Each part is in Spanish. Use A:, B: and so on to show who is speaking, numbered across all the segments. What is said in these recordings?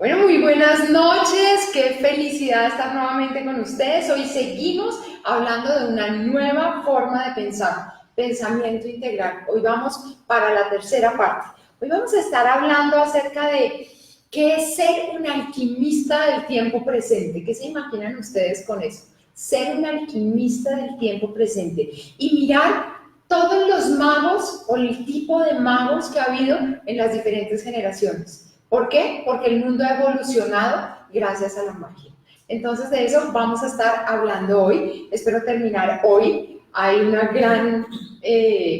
A: Bueno, muy buenas noches, qué felicidad estar nuevamente con ustedes. Hoy seguimos hablando de una nueva forma de pensar, pensamiento integral. Hoy vamos para la tercera parte. Hoy vamos a estar hablando acerca de qué es ser un alquimista del tiempo presente. ¿Qué se imaginan ustedes con eso? Ser un alquimista del tiempo presente y mirar todos los magos o el tipo de magos que ha habido en las diferentes generaciones. ¿Por qué? Porque el mundo ha evolucionado gracias a la magia. Entonces de eso vamos a estar hablando hoy. Espero terminar hoy. Hay una gran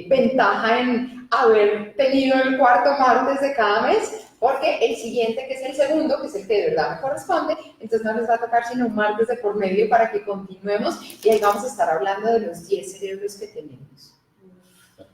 A: ventaja en haber tenido el cuarto martes de cada mes, porque el siguiente, que es el segundo, que es el que de verdad me corresponde, entonces no les va a tocar sino un martes de por medio para que continuemos y ahí vamos a estar hablando de los 10 cerebros que tenemos.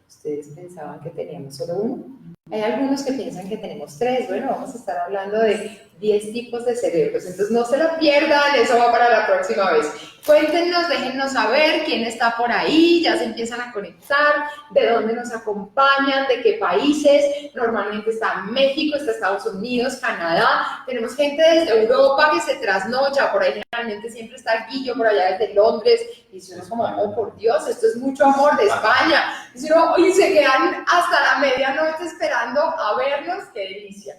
A: ¿Ustedes pensaban que teníamos solo uno? Hay algunos que piensan que tenemos 3. Bueno, vamos a estar hablando de 10 tipos de cerebros. Entonces no se lo pierdan, eso va para la próxima vez. Cuéntenos, déjennos saber quién está por ahí, ya se empiezan a conectar, de dónde nos acompañan, de qué países. Normalmente está México, está Estados Unidos, Canadá. Tenemos gente desde Europa que se trasnocha, por ahí generalmente siempre está Guillo por allá desde Londres. Y si uno es como, oh por Dios, esto es mucho amor de España. Y se quedan hasta la medianoche esperando a vernos, qué delicia.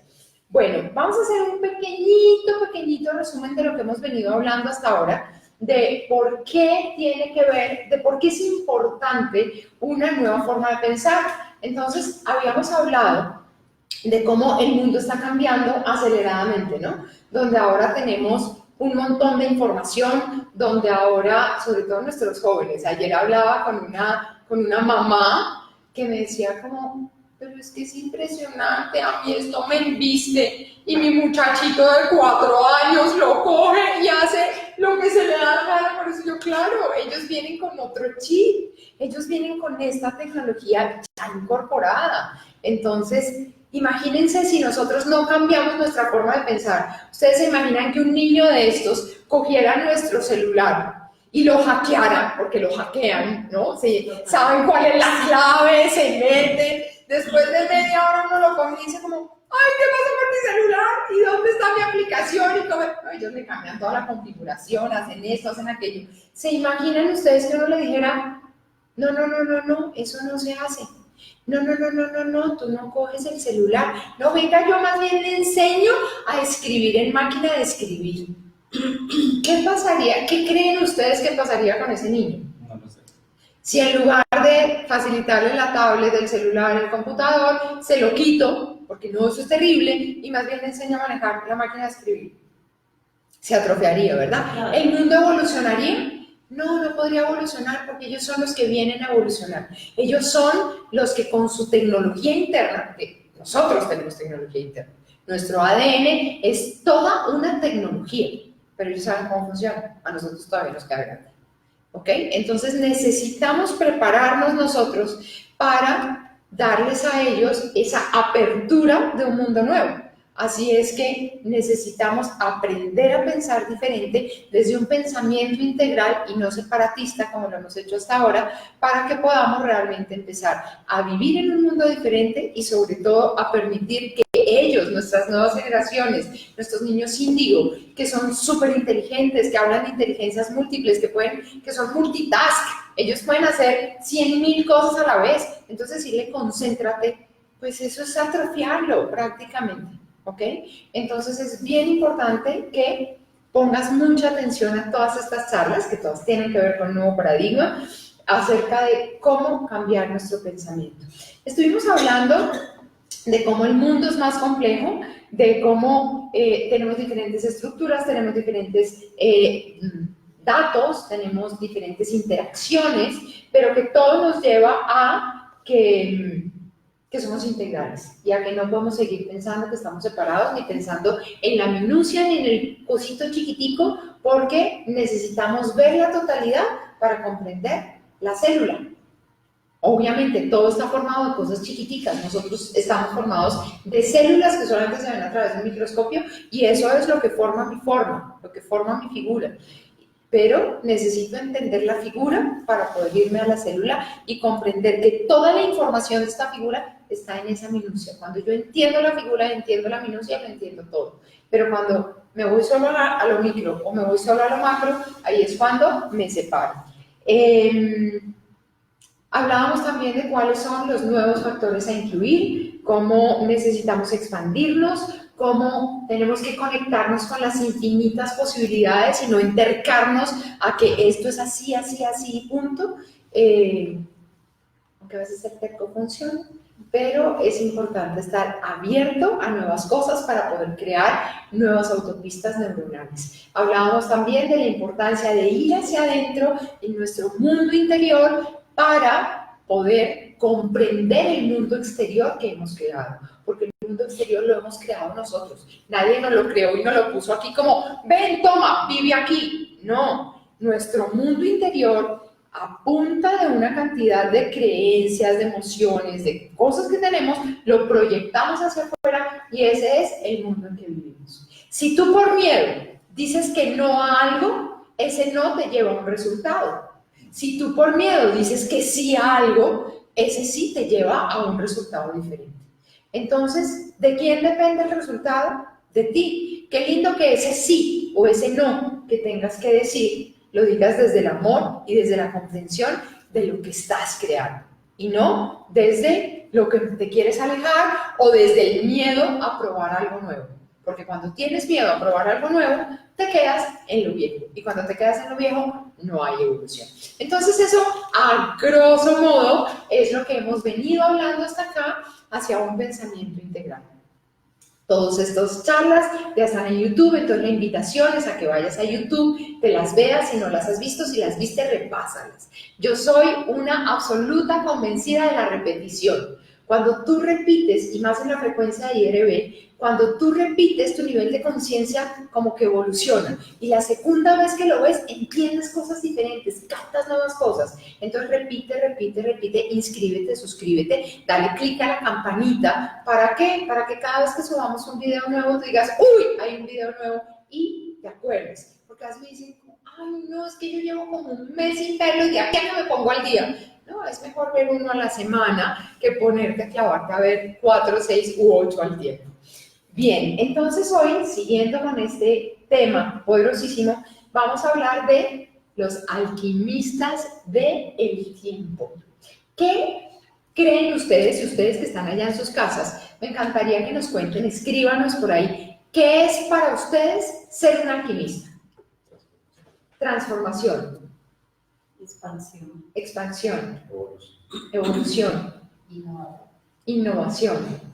A: Bueno, vamos a hacer un pequeñito resumen de lo que hemos venido hablando hasta ahora, de por qué tiene que ver, de por qué es importante una nueva forma de pensar. Entonces, habíamos hablado de cómo el mundo está cambiando aceleradamente, ¿no? Donde ahora tenemos un montón de información, donde ahora, sobre todo nuestros jóvenes, ayer hablaba con una mamá que me decía como, pero es que es impresionante, a mí esto me embiste y mi muchachito de 4 años lo coge y hace lo que se le da la gana. Por eso yo, claro, ellos vienen con otro chip, ellos vienen con esta tecnología ya incorporada. Entonces, imagínense si nosotros no cambiamos nuestra forma de pensar. Ustedes se imaginan que un niño de estos cogiera nuestro celular y lo hackeara, porque lo hackean, ¿no? Sí, saben cuál es la clave, se meten. Después de media hora uno lo coge y dice como, ay, ¿qué pasa con mi celular? ¿Y dónde está mi aplicación? Y como, no, ellos le cambian toda la configuración, hacen esto, hacen aquello. ¿Se imaginan ustedes que uno le dijera, no, eso no se hace? No, tú no coges el celular. No, venga, yo más bien le enseño a escribir en máquina de escribir. ¿Qué pasaría? ¿Qué creen ustedes que pasaría con ese niño?
B: No lo sé.
A: Si en lugar de facilitarle la tablet, el celular, el computador, se lo quito, porque no, eso es terrible, y más bien le enseño a manejar la máquina de escribir, se atrofiaría, ¿verdad? ¿El mundo evolucionaría? No podría evolucionar porque ellos son los que vienen a evolucionar. Ellos son los que con su tecnología interna, nosotros tenemos tecnología interna, nuestro ADN es toda una tecnología, pero ellos saben cómo funciona, a nosotros todavía nos queda grande. ¿Ok? Entonces necesitamos prepararnos nosotros para darles a ellos esa apertura de un mundo nuevo. Así es que necesitamos aprender a pensar diferente desde un pensamiento integral y no separatista como lo hemos hecho hasta ahora, para que podamos realmente empezar a vivir en un mundo diferente y sobre todo a permitir que ellos, nuestras nuevas generaciones, nuestros niños índigo, que son súper inteligentes, que hablan de inteligencias múltiples, que son multitask, ellos pueden hacer 100.000 cosas a la vez. Entonces decirle concéntrate, pues eso es atrofiarlo prácticamente. ¿Ok? Entonces es bien importante que pongas mucha atención a todas estas charlas, que todas tienen que ver con un nuevo paradigma, acerca de cómo cambiar nuestro pensamiento. Estuvimos hablando de cómo el mundo es más complejo, de cómo tenemos diferentes estructuras, tenemos diferentes datos, tenemos diferentes interacciones, pero que todo nos lleva a que somos integrales y a que no podemos seguir pensando que estamos separados, ni pensando en la minucia ni en el cosito chiquitico, porque necesitamos ver la totalidad para comprender la célula. Obviamente todo está formado de cosas chiquiticas, nosotros estamos formados de células que solamente se ven a través de un microscopio y eso es lo que forma mi forma, lo que forma mi figura. Pero necesito entender la figura para poder irme a la célula y comprender que toda la información de esta figura está en esa minucia. Cuando yo entiendo la figura, entiendo la minucia, lo entiendo todo. pero cuando me voy solo a lo micro o me voy solo a lo macro, ahí es cuando me separo. Hablábamos también de cuáles son los nuevos factores a incluir, cómo necesitamos expandirnos, cómo tenemos que conectarnos con las infinitas posibilidades y no entercarnos a que esto es así, así, así, punto. Aunque a veces el terco funciona, pero es importante estar abierto a nuevas cosas para poder crear nuevas autopistas neuronales. Hablábamos también de la importancia de ir hacia adentro en nuestro mundo interior para poder comprender el mundo exterior que hemos creado, porque el mundo exterior lo hemos creado nosotros. Nadie nos lo creó y nos lo puso aquí como, ven, toma, vive aquí. No, nuestro mundo interior a punta de una cantidad de creencias, de emociones, de cosas que tenemos, lo proyectamos hacia afuera y ese es el mundo en que vivimos. Si tú por miedo dices que no a algo, ese no te lleva a un resultado. Si tú por miedo dices que sí a algo, ese sí te lleva a un resultado diferente. Entonces, ¿de quién depende el resultado? De ti. Qué lindo que ese sí o ese no que tengas que decir lo digas desde el amor y desde la comprensión de lo que estás creando y no desde lo que te quieres alejar o desde el miedo a probar algo nuevo, porque cuando tienes miedo a probar algo nuevo te quedas en lo viejo y cuando te quedas en lo viejo no hay evolución. Entonces eso a grosso modo es lo que hemos venido hablando hasta acá hacia un pensamiento integral. Todas estas charlas ya están en YouTube, entonces la invitación es a que vayas a YouTube, te las veas, si no las has visto, si las viste, repásalas. Yo soy una absoluta convencida de la repetición. Cuando tú repites, y más en la frecuencia de IRB, cuando tú repites, tu nivel de conciencia como que evoluciona. Y la segunda vez que lo ves, entiendes cosas diferentes, captas nuevas cosas. Entonces repite, repite, repite, inscríbete, suscríbete, dale clic a la campanita. ¿Para qué? Para que cada vez que subamos un video nuevo, te digas, uy, hay un video nuevo y te acuerdes. Porque a veces me dicen, ay, no, es que yo llevo como un mes sin verlo y de aquí a que me pongo al día. No, es mejor ver uno a la semana que ponerte a clavarte a ver 4, 6 u 8 al tiempo. Bien, entonces hoy, siguiendo con este tema poderosísimo, vamos a hablar de los alquimistas del tiempo. ¿Qué creen ustedes, y ustedes que están allá en sus casas? Me encantaría que nos cuenten, escríbanos por ahí, ¿qué es para ustedes ser un alquimista? Transformación.
B: Expansión.
A: Expansión. Evolución. Innovación.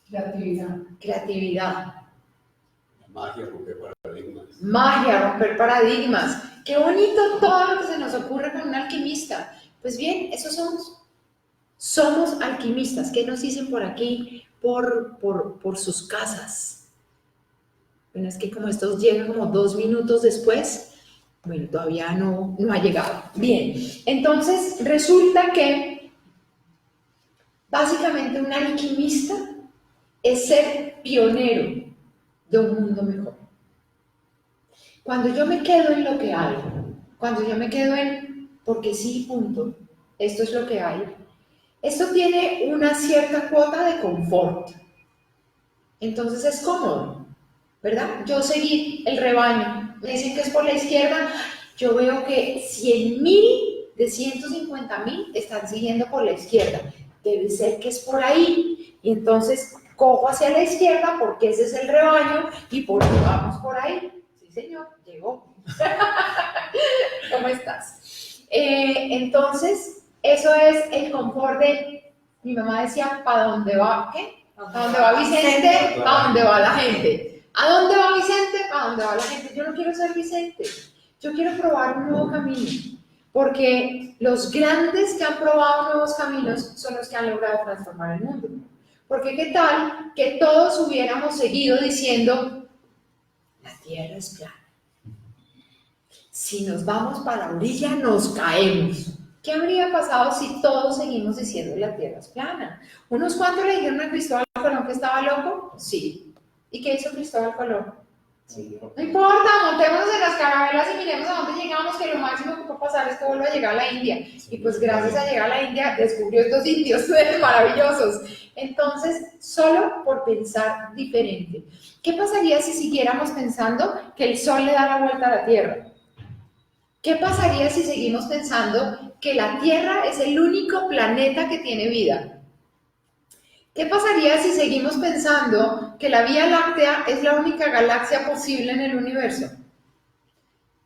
B: Creatividad.
A: Creatividad.
C: Magia, romper paradigmas.
A: Magia, romper paradigmas. Qué bonito todo lo que se nos ocurre con un alquimista. Pues bien, eso somos. Somos alquimistas. ¿Qué nos dicen por aquí? Por sus casas. Bueno, es que como estos llegan como 2 minutos después, bueno, todavía no ha llegado. Bien, entonces resulta que básicamente un alquimista es ser pionero de un mundo mejor. Cuando yo me quedo en lo que hay, cuando yo me quedo en porque sí, punto, esto es lo que hay, esto tiene una cierta cuota de confort. Entonces es cómodo, ¿verdad? Yo seguir el rebaño, me dicen que es por la izquierda, yo veo que 100.000 de 150.000 están siguiendo por la izquierda, debe ser que es por ahí, y entonces cojo hacia la izquierda porque ese es el rebaño y porque vamos por ahí. Sí, señor, llegó. ¿Cómo estás? Entonces, eso es el confort de, mi mamá decía, ¿para dónde va? ¿Qué? ¿A dónde va Vicente? ¿A dónde va la gente? ¿A dónde va Vicente? ¿A dónde va la gente? Yo no quiero ser Vicente. Yo quiero probar un nuevo camino. Porque los grandes que han probado nuevos caminos son los que han logrado transformar el mundo. Porque qué tal que todos hubiéramos seguido diciendo, la tierra es plana. Si nos vamos para la orilla, nos caemos. ¿Qué habría pasado si todos seguimos diciendo la tierra es plana? ¿Unos cuantos le dijeron a Cristóbal Colón que estaba loco? Sí. ¿Y qué hizo Cristóbal Colón?
B: Sí.
A: No importa, montémonos en las carabelas y miremos a dónde llegamos, que lo máximo que puede pasar es que vuelva a llegar a la India. Y pues gracias a llegar a la India descubrió estos sitios maravillosos. Entonces, solo por pensar diferente. ¿Qué pasaría si siguiéramos pensando que el Sol le da la vuelta a la Tierra? ¿Qué pasaría si seguimos pensando que la Tierra es el único planeta que tiene vida? ¿Qué pasaría si seguimos pensando que la Vía Láctea es la única galaxia posible en el universo?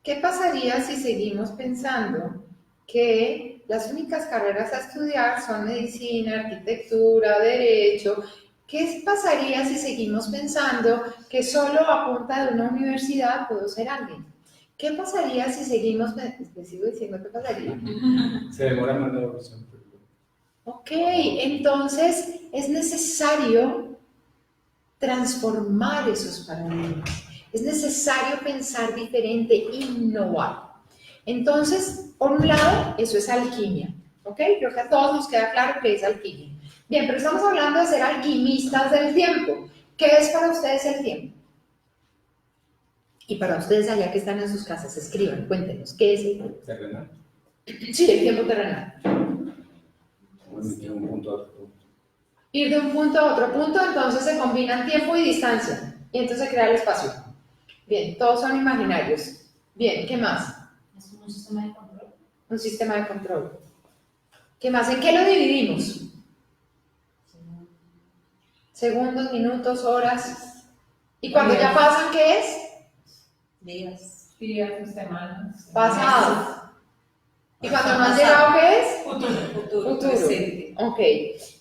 A: ¿Qué pasaría si seguimos pensando que las únicas carreras a estudiar son medicina, arquitectura, derecho? ¿Qué pasaría si seguimos pensando que solo a punta de una universidad puedo ser alguien? ¿Qué pasaría si seguimos pensando? ¿Te sigo diciendo qué pasaría?
D: Se demora más la evolución.
A: Ok, entonces es necesario transformar esos paradigmas. Es necesario pensar diferente, innovar. Entonces, por un lado, eso es alquimia. ¿Ok? Creo que a todos nos queda claro que es alquimia. Bien, pero estamos hablando de ser alquimistas del tiempo. ¿Qué es para ustedes el tiempo? Y para ustedes allá que están en sus casas, escriban, cuéntenos, ¿qué es el tiempo?
D: ¿Terrenal?
A: Sí, el tiempo terrenal.
C: De un punto a otro punto.
A: Ir de un punto a otro punto, entonces se combinan tiempo y distancia. Y entonces se crea el espacio. Bien, todos son imaginarios. Bien, ¿qué más?
B: Es un sistema de control.
A: Un sistema de control. ¿Qué más? ¿En qué lo dividimos? Segundos, minutos, horas. ¿Y cuando ya pasan, qué es?
B: Días. Días, semanas.
A: Pasado. ¿Y cuando no han llegado, qué es?
B: Futuro.
A: Futuro.
B: Presente.
A: Ok.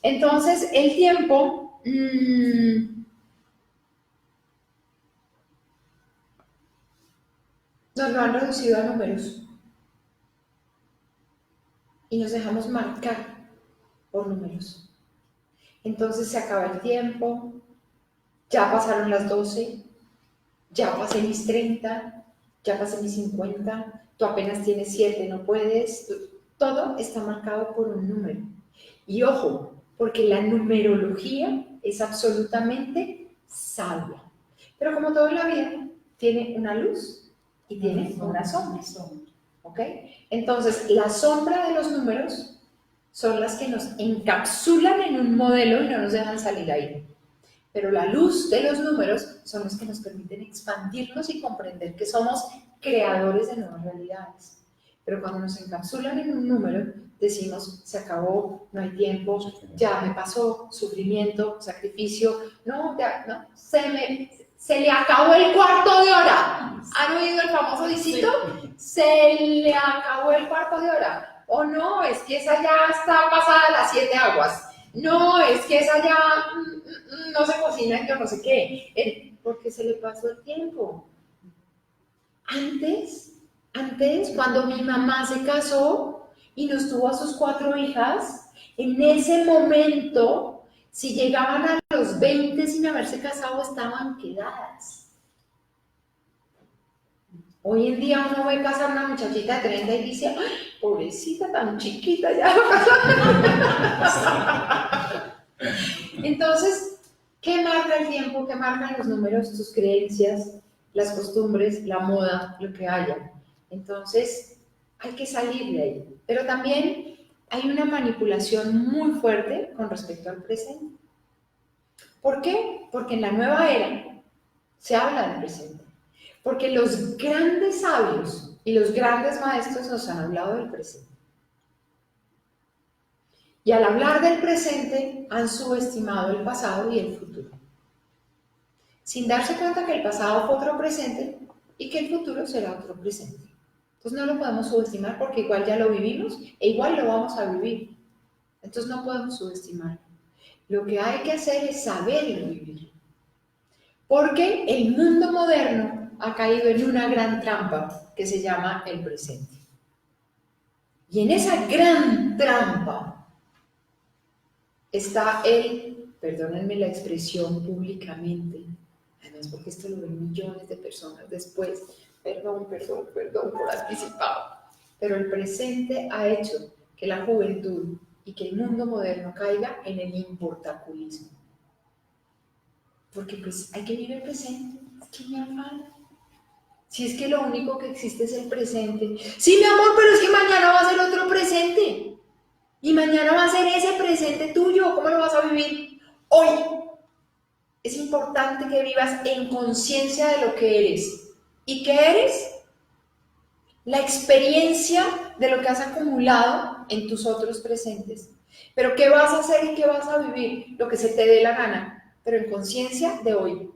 A: Entonces, el tiempo... nos lo han reducido a números. Y nos dejamos marcar por números. Entonces se acaba el tiempo, ya pasaron las 12, ya pasé mis 30, ya pasé mis 50, tú apenas tienes 7, no puedes. Todo está marcado por un número. Y ojo, porque la numerología es absolutamente sabia. Pero como todo en la vida, tiene una luz y tiene una sombra. ¿Ok? Entonces, la sombra de los números son las que nos encapsulan en un modelo y no nos dejan salir ahí. Pero la luz de los números son los que nos permiten expandirnos y comprender que somos creadores de nuevas realidades. Pero cuando nos encapsulan en un número, decimos, se acabó, no hay tiempo, ya me pasó, sufrimiento, sacrificio, no, ya, no, se le acabó el cuarto de hora. ¿Han oído el famoso disito? Se le acabó el cuarto de hora. O no, es que esa ya está pasada las 7 aguas. No, es que esa ya no se cocina, yo no sé qué. Porque se le pasó el tiempo. Antes, cuando mi mamá se casó y nos tuvo a sus 4 hijas, en ese momento, si llegaban a los 20 sin haberse casado, estaban quedadas. Hoy en día uno ve casar a una muchachita de 30 y dice, ¡ay, pobrecita, tan chiquita ya! Entonces, ¿qué marca el tiempo? ¿Qué marcan los números? Tus creencias, las costumbres, la moda, lo que haya. Entonces, hay que salir de ahí. Pero también hay una manipulación muy fuerte con respecto al presente. ¿Por qué? Porque en la nueva era se habla del presente. Porque los grandes sabios y los grandes maestros nos han hablado del presente. Y al hablar del presente han subestimado el pasado y el futuro. Sin darse cuenta que el pasado fue otro presente y que el futuro será otro presente. Entonces no lo podemos subestimar porque igual ya lo vivimos e igual lo vamos a vivir. Entonces no podemos subestimarlo. Lo que hay que hacer es saberlo vivir. Porque el mundo moderno ha caído en una gran trampa que se llama el presente. Y en esa gran trampa está perdónenme la expresión públicamente, además porque esto lo ven millones de personas después, perdón por anticipado, pero el presente ha hecho que la juventud y que el mundo moderno caiga en el importaculismo. Porque pues hay que vivir el presente. Es que mi hermana, si es que lo único que existe es el presente. Sí, mi amor, pero es que mañana va a ser otro presente. Y mañana va a ser ese presente tuyo. ¿Cómo lo vas a vivir hoy? Es importante que vivas en conciencia de lo que eres. ¿Y qué eres? La experiencia de lo que has acumulado en tus otros presentes. Pero ¿qué vas a hacer y qué vas a vivir? Lo que se te dé la gana, pero en conciencia de hoy.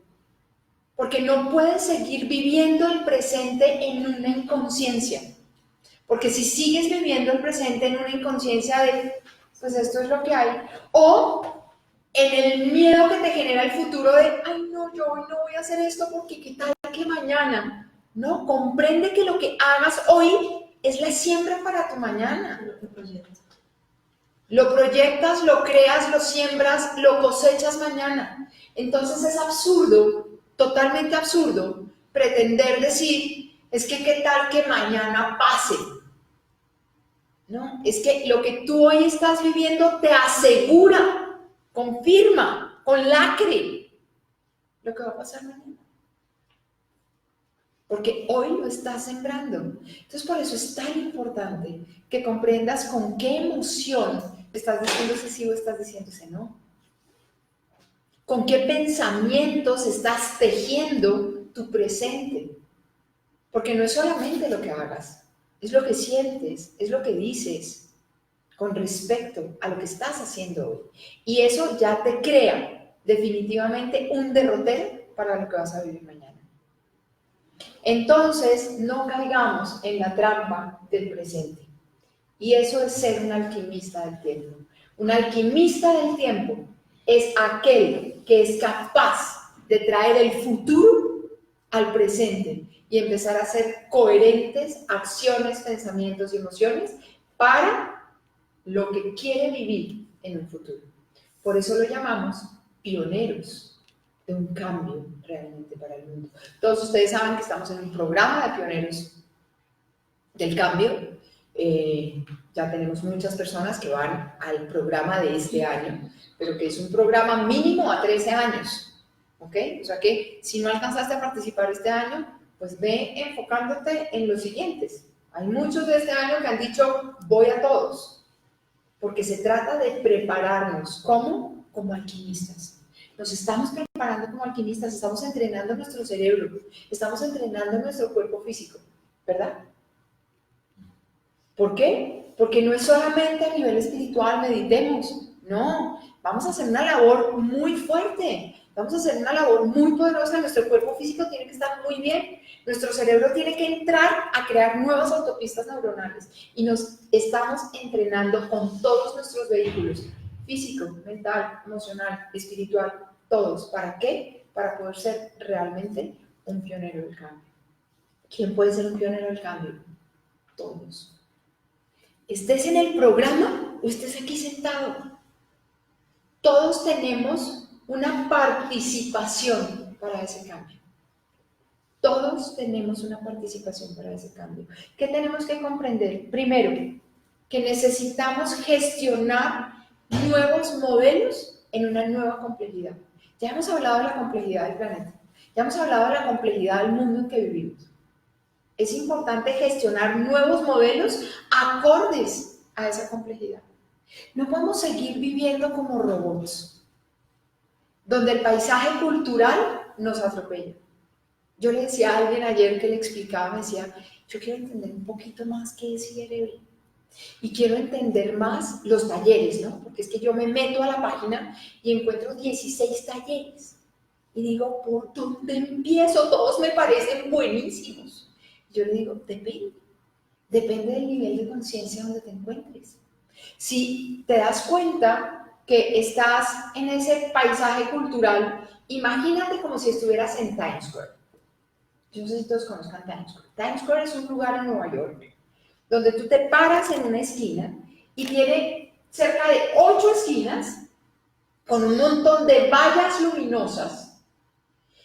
A: Porque no puedes seguir viviendo el presente en una inconsciencia. Porque si sigues viviendo el presente en una inconsciencia de, pues esto es lo que hay, o en el miedo que te genera el futuro de, ay no, yo hoy no voy a hacer esto porque qué tal que mañana. No, comprende que lo que hagas hoy es la siembra para tu mañana. Lo proyectas, lo creas, lo siembras, lo cosechas mañana. Entonces es absurdo, totalmente absurdo, pretender decir, es que qué tal que mañana pase. No, es que lo que tú hoy estás viviendo te asegura, confirma, con lacre, lo que va a pasar mañana. Porque hoy lo estás sembrando. Entonces por eso es tan importante que comprendas con qué emoción estás diciendo ese sí o estás diciendo ese no. Con qué pensamientos estás tejiendo tu presente. Porque no es solamente lo que hagas, es lo que sientes, es lo que dices con respecto a lo que estás haciendo hoy. Y eso ya te crea definitivamente un derrotero para lo que vas a vivir mañana. Entonces, no caigamos en la trampa del presente. Y eso es ser un alquimista del tiempo. Un alquimista del tiempo es aquel que es capaz de traer el futuro al presente y empezar a hacer coherentes acciones, pensamientos y emociones para lo que quiere vivir en un futuro. Por eso lo llamamos pioneros de un cambio realmente para el mundo. Todos ustedes saben que estamos en un programa de pioneros del cambio. Ya tenemos muchas personas que van al programa de este año, pero que es un programa mínimo a 13 años. ¿Ok? O sea que si no alcanzaste a participar este año, pues ve enfocándote en los siguientes. Hay muchos de este año que han dicho, voy a todos, porque se trata de prepararnos. ¿Cómo? Como alquimistas. Nos estamos preparando como alquimistas, estamos entrenando nuestro cerebro, estamos entrenando nuestro cuerpo físico, ¿verdad? ¿Por qué? Porque no es solamente a nivel espiritual, meditemos, no, vamos a hacer una labor muy fuerte, vamos a hacer una labor muy poderosa, nuestro cuerpo físico tiene que estar muy bien, nuestro cerebro tiene que entrar a crear nuevas autopistas neuronales y nos estamos entrenando con todos nuestros vehículos, físico, mental, emocional, espiritual, todos. ¿Para qué? Para poder ser realmente un pionero del cambio. ¿Quién puede ser un pionero del cambio? Todos. Estés en el programa o estés aquí sentado. Todos tenemos una participación para ese cambio. Todos tenemos una participación para ese cambio. ¿Qué tenemos que comprender? Primero, que necesitamos gestionar nuevos modelos en una nueva complejidad. Ya hemos hablado de la complejidad del planeta, ya hemos hablado de la complejidad del mundo en que vivimos. Es importante gestionar nuevos modelos acordes a esa complejidad. No podemos seguir viviendo como robots, donde el paisaje cultural nos atropella. Yo le decía a alguien ayer que le explicaba, me decía, yo quiero entender un poquito más qué es IRB. Y quiero entender más los talleres, ¿no? Porque es que yo me meto a la página y encuentro 16 talleres. Y digo, ¿por dónde empiezo? Todos me parecen buenísimos. Yo le digo, depende del nivel de conciencia donde te encuentres. Si te das cuenta que estás en ese paisaje cultural, imagínate como si estuvieras en Times Square. Yo no sé si todos conozcan Times Square. Times Square es un lugar en Nueva York donde tú te paras en una esquina y tiene cerca de 8 esquinas con un montón de vallas luminosas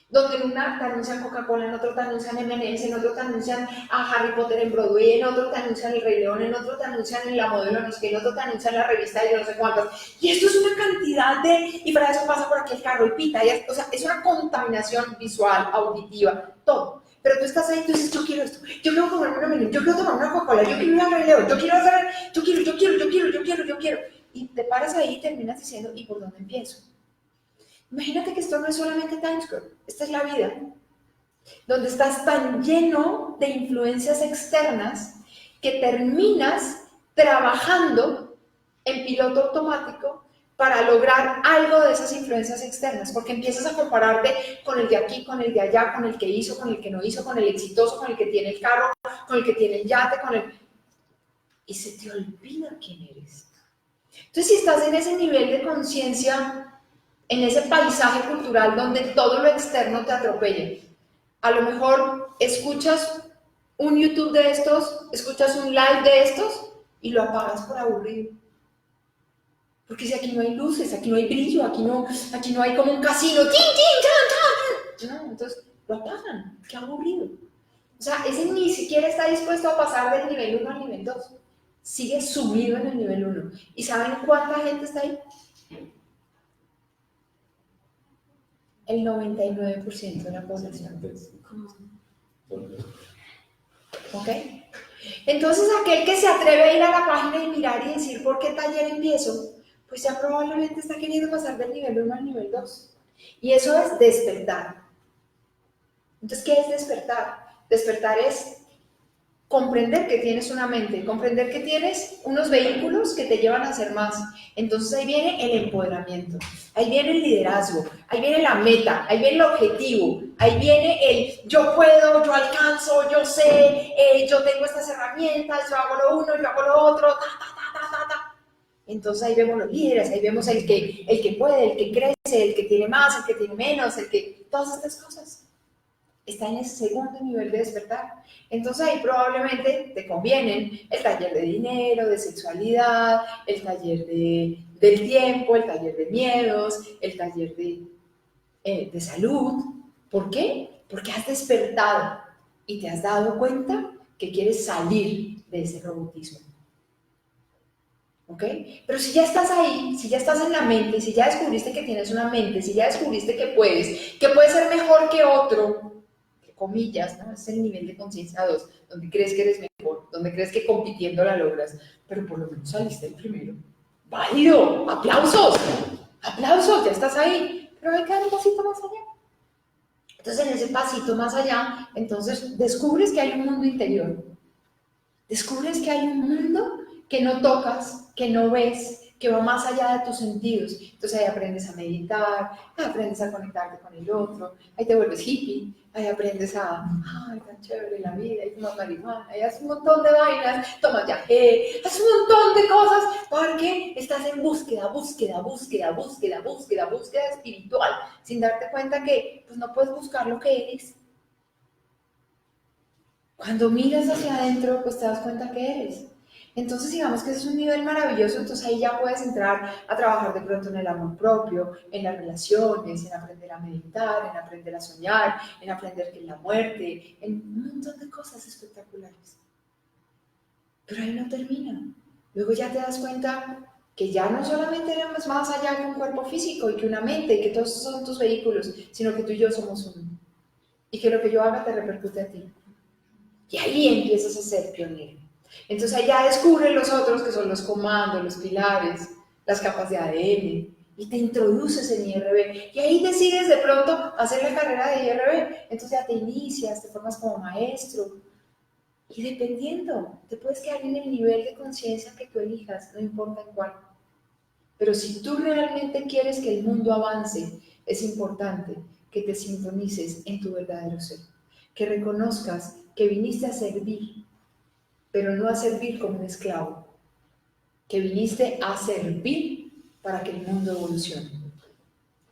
A: donde en una te anuncian Coca-Cola, en otro te anuncian M&M's, en otro te anuncian a Harry Potter en Broadway, en otro te anuncian El Rey León, en otro te anuncian La Modelo, no sé qué, en otro te anuncian la revista de yo no sé cuántas. Y esto es una cantidad de, y para eso pasa por aquí el carro y pita, y o sea, es una contaminación visual, auditiva, todo. Pero tú estás ahí y tú dices, yo quiero esto, yo quiero comerme una menú, yo quiero tomar una Coca-Cola, yo quiero ir al Rey León, yo quiero hacer, yo quiero. Y te paras ahí y terminas diciendo, ¿y por dónde empiezo? Imagínate que esto no es solamente Times Square, esta es la vida, donde estás tan lleno de influencias externas que terminas trabajando en piloto automático para lograr algo de esas influencias externas, porque empiezas a compararte con el de aquí, con el de allá, con el que hizo, con el que no hizo, con el exitoso, con el que tiene el carro, con el que tiene el yate, con el... Y se te olvida quién eres. Entonces, si estás en ese nivel de conciencia, en ese paisaje cultural donde todo lo externo te atropella, a lo mejor escuchas un YouTube de estos, escuchas un live de estos y lo apagas por aburrido. Porque si aquí no hay luces, aquí no hay brillo, aquí no hay como un casino, ¡tin, tin, tan, tan! No, entonces lo apagan, qué aburrido. O sea, ese ni siquiera está dispuesto a pasar del nivel 1 al nivel 2. Sigue sumido en el nivel 1. ¿Y saben cuánta gente está ahí? El 99% de la población. ¿Ok? Entonces, aquel que se atreve a ir a la página y mirar y decir por qué taller empiezo, pues ya probablemente está queriendo pasar del nivel 1 al nivel 2. Y eso es despertar. Entonces, ¿qué es despertar? Despertar es comprender que tienes una mente, comprender que tienes unos vehículos que te llevan a hacer más. Entonces ahí viene el empoderamiento, ahí viene el liderazgo, ahí viene la meta, ahí viene el objetivo, ahí viene el yo puedo, yo alcanzo, yo sé, yo tengo estas herramientas, yo hago lo uno, yo hago lo otro, ta, ta, ta, ta, ta, ta. Entonces ahí vemos los líderes, ahí vemos el que puede, el que crece, el que tiene más, el que tiene menos, el que... Todas estas cosas. Está en ese segundo nivel de despertar. Entonces ahí probablemente te convienen el taller de dinero, de sexualidad, el taller del tiempo, el taller de miedos, el taller de salud. ¿Por qué? Porque has despertado y te has dado cuenta que quieres salir de ese robotismo. ¿Ok? Pero si ya estás ahí, si ya estás en la mente, si ya descubriste que tienes una mente, si ya descubriste que puedes ser mejor que otro, comillas, ¿no? Es el nivel de conciencia 2, donde crees que eres mejor, donde crees que compitiendo la logras, pero por lo menos saliste el primero. ¡Válido! ¡Aplausos! ¡Aplausos! Ya estás ahí, pero hay que dar un pasito más allá. Entonces, en ese pasito más allá, entonces descubres que hay un mundo interior. Descubres que hay un mundo que no tocas, que no ves, que va más allá de tus sentidos. Entonces ahí aprendes a meditar, ahí aprendes a conectarte con el otro, ahí te vuelves hippie, ahí aprendes a, ay, tan chévere la vida, ahí tomas marihuana, ahí haces un montón de vainas, tomas yagé, haces un montón de cosas porque estás en búsqueda espiritual, sin darte cuenta que pues no puedes buscar lo que eres. Cuando miras hacia adentro, pues te das cuenta que eres. Entonces, digamos que ese es un nivel maravilloso, entonces ahí ya puedes entrar a trabajar de pronto en el amor propio, en las relaciones, en aprender a meditar, en aprender a soñar, en aprender qué es la muerte, en un montón de cosas espectaculares. Pero ahí no termina. Luego ya te das cuenta que ya no solamente eres más allá que un cuerpo físico y que una mente y que todos son tus vehículos, sino que tú y yo somos uno. Y que lo que yo haga te repercute a ti. Y ahí empiezas a ser pionero. Entonces allá descubren los otros que son los comandos, los pilares, las capas de ADN, y te introduces en IRB. Y ahí decides de pronto hacer la carrera de IRB. Entonces ya te inicias, te formas como maestro. Y dependiendo, te puedes quedar en el nivel de conciencia que tú elijas, no importa en cuál. Pero si tú realmente quieres que el mundo avance, es importante que te sintonices en tu verdadero ser. Que reconozcas que viniste a servir, pero no a servir como un esclavo, que viniste a servir para que el mundo evolucione,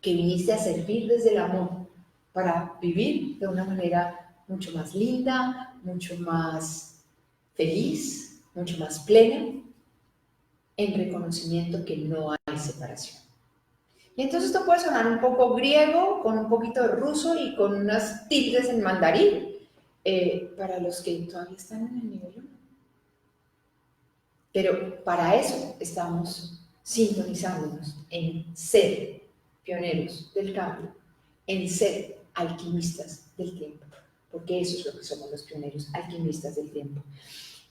A: que viniste a servir desde el amor para vivir de una manera mucho más linda, mucho más feliz, mucho más plena, en reconocimiento que no hay separación. Y entonces esto puede sonar un poco griego, con un poquito de ruso y con unas tildes en mandarín, para los que todavía están en el nivel 1. Pero para eso estamos sintonizándonos en ser pioneros del cambio, en ser alquimistas del tiempo, porque eso es lo que somos los pioneros, alquimistas del tiempo.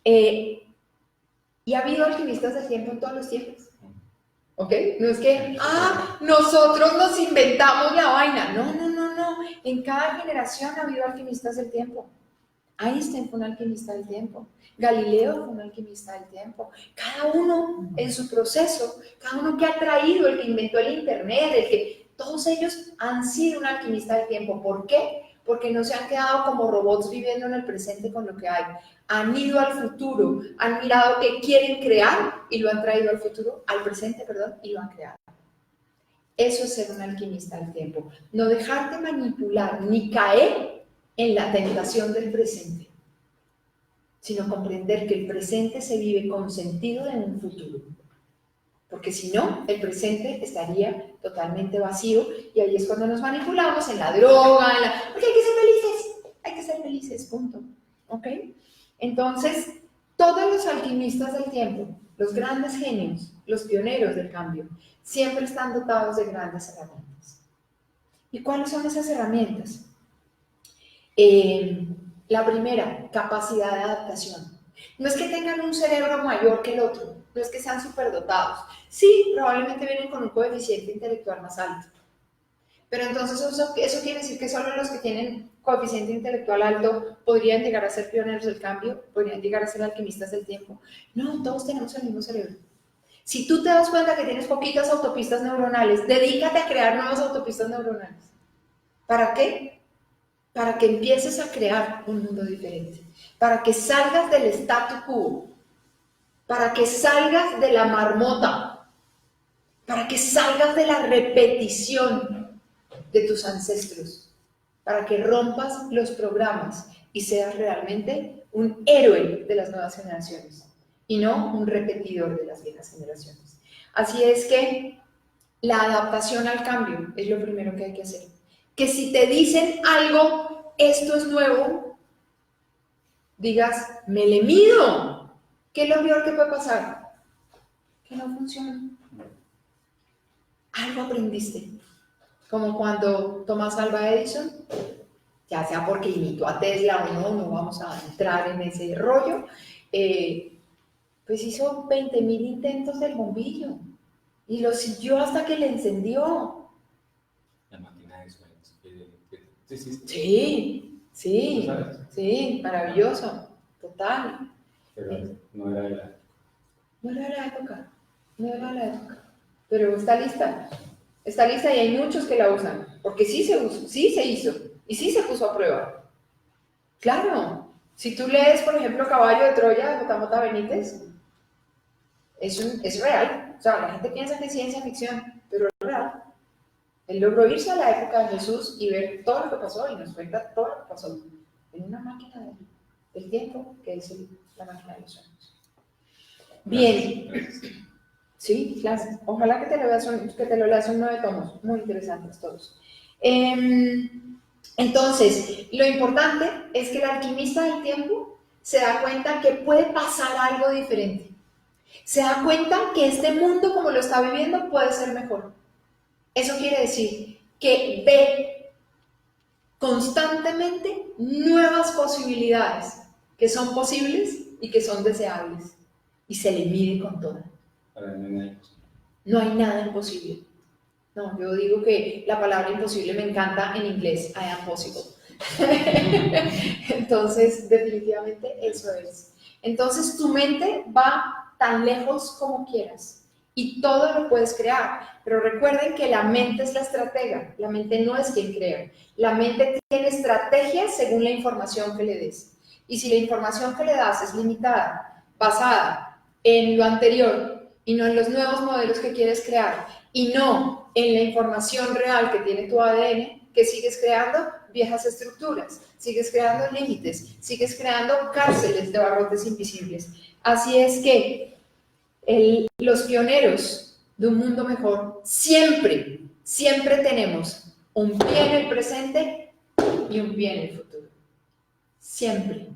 A: Y ha habido alquimistas del tiempo en todos los tiempos. ¿Ok? No es que, nosotros nos inventamos la vaina. No. En cada generación ha habido alquimistas del tiempo. Einstein fue un alquimista del tiempo. Galileo fue un alquimista del tiempo. Cada uno en su proceso, cada uno que ha traído, el que inventó el internet, todos ellos han sido un alquimista del tiempo. ¿Por qué? Porque no se han quedado como robots viviendo en el presente con lo que hay. Han ido al futuro, han mirado qué quieren crear y lo han traído al futuro, al presente, y lo han creado. Eso es ser un alquimista del tiempo. No dejarte manipular ni caer en la tentación del presente, sino comprender que el presente se vive con sentido en un futuro. Porque si no, el presente estaría totalmente vacío y ahí es cuando nos manipulamos en la droga, porque hay que ser felices, punto. ¿Ok? Entonces, todos los alquimistas del tiempo, los grandes genios, los pioneros del cambio, siempre están dotados de grandes herramientas. ¿Y cuáles son esas herramientas? La primera, capacidad de adaptación. No es que tengan un cerebro mayor que el otro, no es que sean superdotados. Sí, probablemente vienen con un coeficiente intelectual más alto. Pero entonces eso quiere decir que solo los que tienen coeficiente intelectual alto podrían llegar a ser pioneros del cambio, podrían llegar a ser alquimistas del tiempo. No, todos tenemos el mismo cerebro. Si tú te das cuenta que tienes poquitas autopistas neuronales, dedícate a crear nuevas autopistas neuronales. ¿Para qué? Para que empieces a crear un mundo diferente, para que salgas del statu quo, para que salgas de la marmota, para que salgas de la repetición de tus ancestros, para que rompas los programas y seas realmente un héroe de las nuevas generaciones y no un repetidor de las viejas generaciones. Así es que la adaptación al cambio es lo primero que hay que hacer. Que si te dicen algo, esto es nuevo, digas, me le mido. ¿Qué es lo peor que puede pasar? Que no funciona. Algo aprendiste. Como cuando Thomas Alva Edison, ya sea porque imitó a Tesla o no vamos a entrar en ese rollo, pues hizo 20.000 intentos del bombillo y lo siguió hasta que le encendió.
C: La máquina de sueños.
A: Sí, maravilloso, total.
C: Pero no era de la época.
A: No era la época, pero está lista y hay muchos que la usan, porque sí se hizo y sí se puso a prueba. Claro, si tú lees, por ejemplo, Caballo de Troya de JJ Benítez, es real, o sea, la gente piensa que es ciencia ficción, pero es real. Él logró irse a la época de Jesús y ver todo lo que pasó y nos cuenta todo lo que pasó en una máquina del tiempo, que es la máquina de los sueños. Bien.
C: Gracias.
A: Sí, claro. Ojalá que te lo leas, son 9 tomos, muy interesantes todos. Entonces, lo importante es que el alquimista del tiempo se da cuenta que puede pasar algo diferente. Se da cuenta que este mundo como lo está viviendo puede ser mejor. Eso quiere decir que ve constantemente nuevas posibilidades que son posibles y que son deseables y se le mide con todas. No hay nada imposible. No, yo digo que la palabra imposible me encanta en inglés, I am possible. Entonces, definitivamente eso es. Entonces, tu mente va tan lejos como quieras y todo lo puedes crear. Pero recuerden que la mente es la estratega, la mente no es quien crea. La mente tiene estrategias según la información que le des. Y si la información que le das es limitada, basada en lo anterior y no en los nuevos modelos que quieres crear, y no en la información real que tiene tu ADN, que sigues creando viejas estructuras, sigues creando límites, sigues creando cárceles de barrotes invisibles. Así es que los pioneros de un mundo mejor siempre siempre tenemos un pie en el presente y un pie en el futuro. Siempre.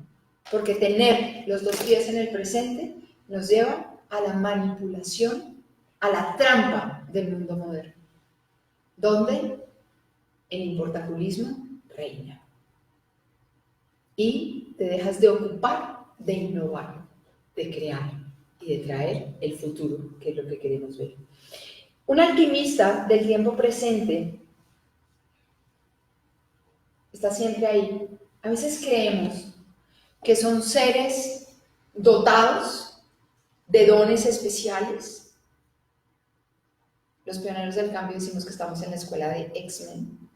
A: Porque tener los dos pies en el presente nos lleva a la manipulación, a la trampa del mundo moderno, donde el importaculismo reina. Y te dejas de ocupar, de innovar, de crear y de traer el futuro, que es lo que queremos ver. Un alquimista del tiempo presente está siempre ahí. A veces creemos que son seres dotados de dones especiales. Los pioneros del cambio decimos que estamos en la escuela de X-Men,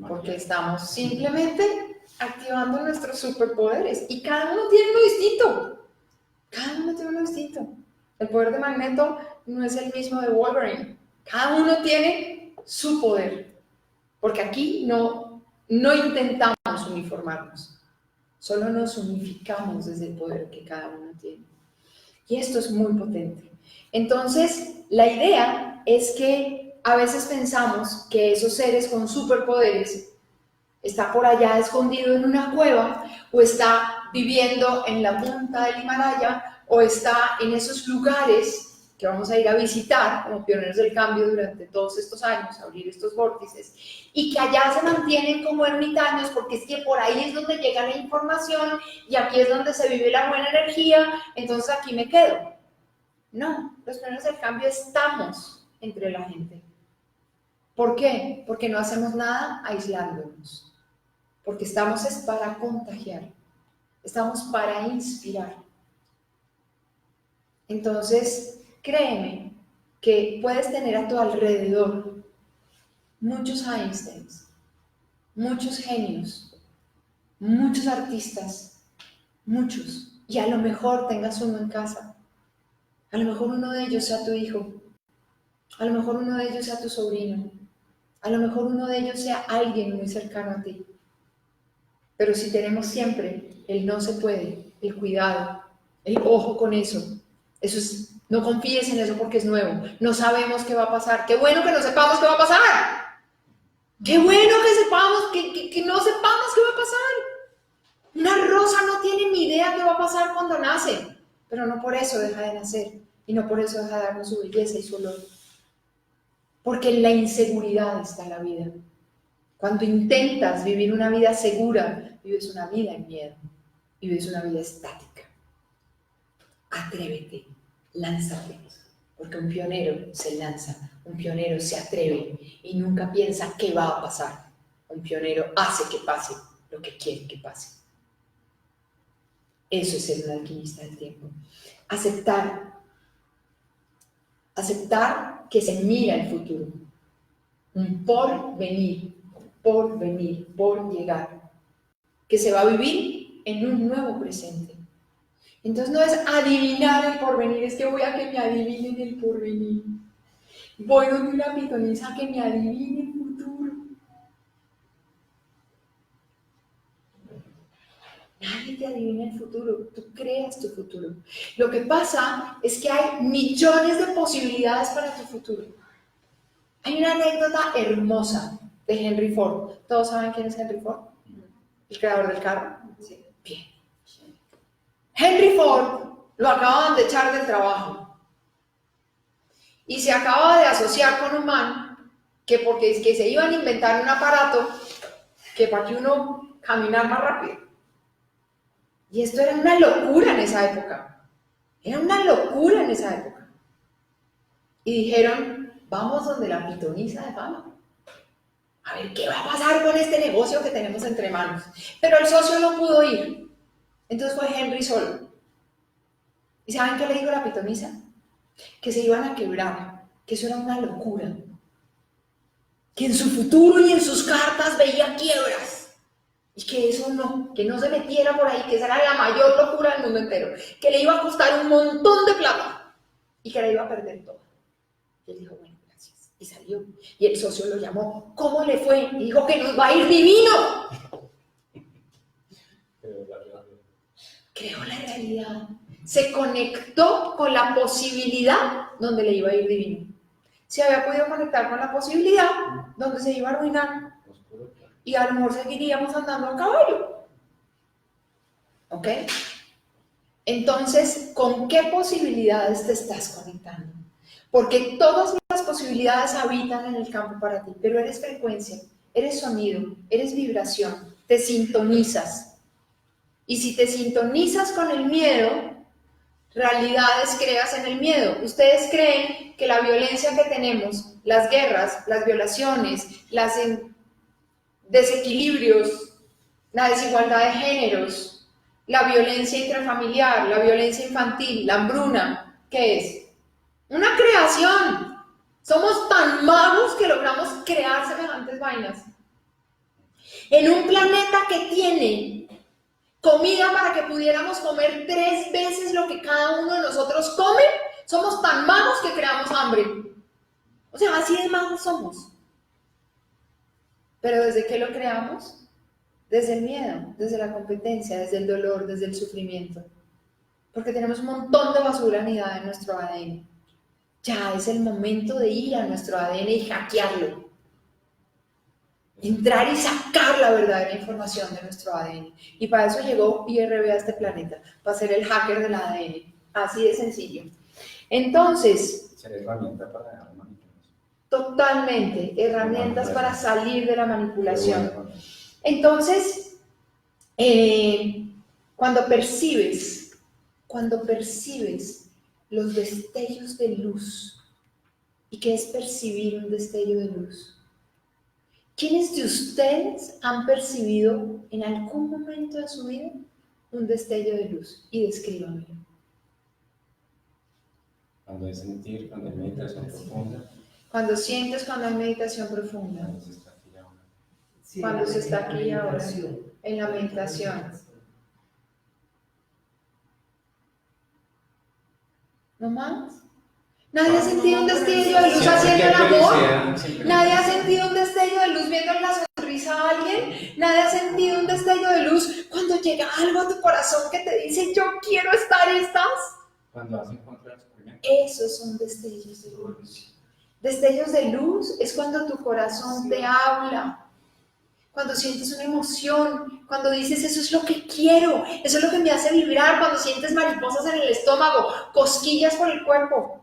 A: porque estamos simplemente activando nuestros superpoderes y cada uno tiene uno distinto. Cada uno tiene uno distinto. El poder de Magneto no es el mismo de Wolverine. Cada uno tiene su poder, porque aquí no intentamos uniformarnos, solo nos unificamos desde el poder que cada uno tiene. Y esto es muy potente. Entonces, la idea es que a veces pensamos que esos seres con superpoderes está por allá escondido en una cueva, o está viviendo en la punta del Himalaya, o está en esos lugares que vamos a ir a visitar como pioneros del cambio durante todos estos años, abrir estos vórtices, y que allá se mantienen como ermitaños, porque es que por ahí es donde llega la información, y aquí es donde se vive la buena energía, entonces aquí me quedo. No, los pioneros del cambio estamos entre la gente. ¿Por qué? Porque no hacemos nada aislándonos. Porque estamos es para contagiar, estamos para inspirar. Entonces, créeme que puedes tener a tu alrededor muchos Einsteins, muchos genios, muchos artistas, muchos, y a lo mejor tengas uno en casa, a lo mejor uno de ellos sea tu hijo, a lo mejor uno de ellos sea tu sobrino, a lo mejor uno de ellos sea alguien muy cercano a ti. Pero si tenemos siempre el no se puede, el cuidado, el ojo con eso, no confíes en eso porque es nuevo, no sabemos qué va a pasar. Qué bueno que no sepamos qué va a pasar. Qué bueno que sepamos, que no sepamos qué va a pasar. Una rosa no tiene ni idea qué va a pasar cuando nace, pero no por eso deja de nacer y no por eso deja de darnos su belleza y su olor. Porque en la inseguridad está la vida. Cuando intentas vivir una vida segura, vives una vida en miedo, vives una vida estática. Atrévete, lánzate, porque un pionero se lanza, un pionero se atreve y nunca piensa qué va a pasar. Un pionero hace que pase lo que quiere que pase. Eso es ser un alquimista del tiempo. Aceptar que se mira el futuro, un porvenir, por llegar, que se va a vivir en un nuevo presente. Entonces no es adivinar el porvenir, es que voy a que me adivinen el porvenir. Voy donde una pitonisa que me adivine el futuro. Nadie te adivina el futuro, tú creas tu futuro. Lo que pasa es que hay millones de posibilidades para tu futuro. Hay una anécdota hermosa de Henry Ford. ¿Todos saben quién es Henry Ford? ¿El creador del carro? Sí. Bien. Henry Ford lo acaban de echar del trabajo y se acaba de asociar con un man que porque es que se iban a inventar un aparato que para que uno caminar más rápido. Y esto era una locura en esa época. Era una locura en esa época. Y dijeron, vamos donde la pitonisa de fama. A ver qué va a pasar con este negocio que tenemos entre manos. Pero el socio no pudo ir. Entonces fue Henry solo. ¿Y saben qué le dijo la pitonisa? Que se iban a quebrar, que eso era una locura. Que en su futuro y en sus cartas veía quiebras. Y que eso no, que no se metiera por ahí, que esa era la mayor locura del mundo entero. Que le iba a costar un montón de plata y que la iba a perder toda. Y él dijo, bueno, gracias. Y salió. Y el socio lo llamó, ¿cómo le fue? Y dijo que nos va a ir divino. Creó la realidad. Se conectó con la posibilidad donde le iba a ir divino. Se había podido conectar con la posibilidad donde se iba a arruinar
C: Oscuro, claro.
A: y a lo mejor seguiríamos andando a caballo. ¿Ok? Entonces, ¿con qué posibilidades te estás conectando? Porque todas las posibilidades habitan en el campo para ti, pero eres frecuencia, eres sonido, eres vibración, te sintonizas. Y si te sintonizas con el miedo, realidades creas en el miedo. Ustedes creen que la violencia que tenemos, las guerras, las violaciones, los desequilibrios, la desigualdad de géneros, la violencia intrafamiliar, la violencia infantil, la hambruna, ¿qué es? Una creación. Somos tan magos que logramos crear semejantes vainas. En un planeta que tiene comida para que pudiéramos comer 3 veces lo que cada uno de nosotros come, somos tan magos que creamos hambre. O sea, así de magos somos. ¿Pero desde qué lo creamos? Desde el miedo, desde la competencia, desde el dolor, desde el sufrimiento. Porque tenemos un montón de basura anidada en nuestro ADN. Ya es el momento de ir a nuestro ADN y hackearlo. Entrar y sacar la verdadera información de nuestro ADN. Y para eso llegó IRB a este planeta, para ser el hacker del ADN. Así de sencillo. Entonces,
C: Ser herramienta para la manipulación.
A: totalmente, herramientas para salir de la manipulación.
C: Pero bueno,
A: Entonces, cuando percibes los destellos de luz, ¿y qué es percibir un destello de luz? ¿Quiénes de ustedes han percibido en algún momento de su vida un destello de luz? Y descríbanmelo.
C: cuando es sentir, cuando hay meditación profunda,
A: Cuando sientes, cuando hay meditación profunda,
C: cuando se está aquí ahora.
E: Sí,
A: cuando se está aquí ahora,
E: meditación.
A: en la meditación. ¿No más? ¿Nadie ha sentido un destello de luz
C: Siempre
A: haciendo
C: que
A: el
C: hay
A: amor?
C: felicidad, siempre que-
A: ¿Nadie ha sentido un destello de luz viendo la sonrisa a alguien? ¿Nadie ha sentido un destello de luz cuando llega algo a tu corazón que te dice yo quiero estar y estás?
C: Cuando vas en contra del sufrimiento.
A: Esos son destellos de luz. Destellos de luz es cuando tu corazón te habla, cuando sientes una emoción, cuando dices eso es lo que quiero, eso es lo que me hace vibrar, cuando sientes mariposas en el estómago, cosquillas por el cuerpo.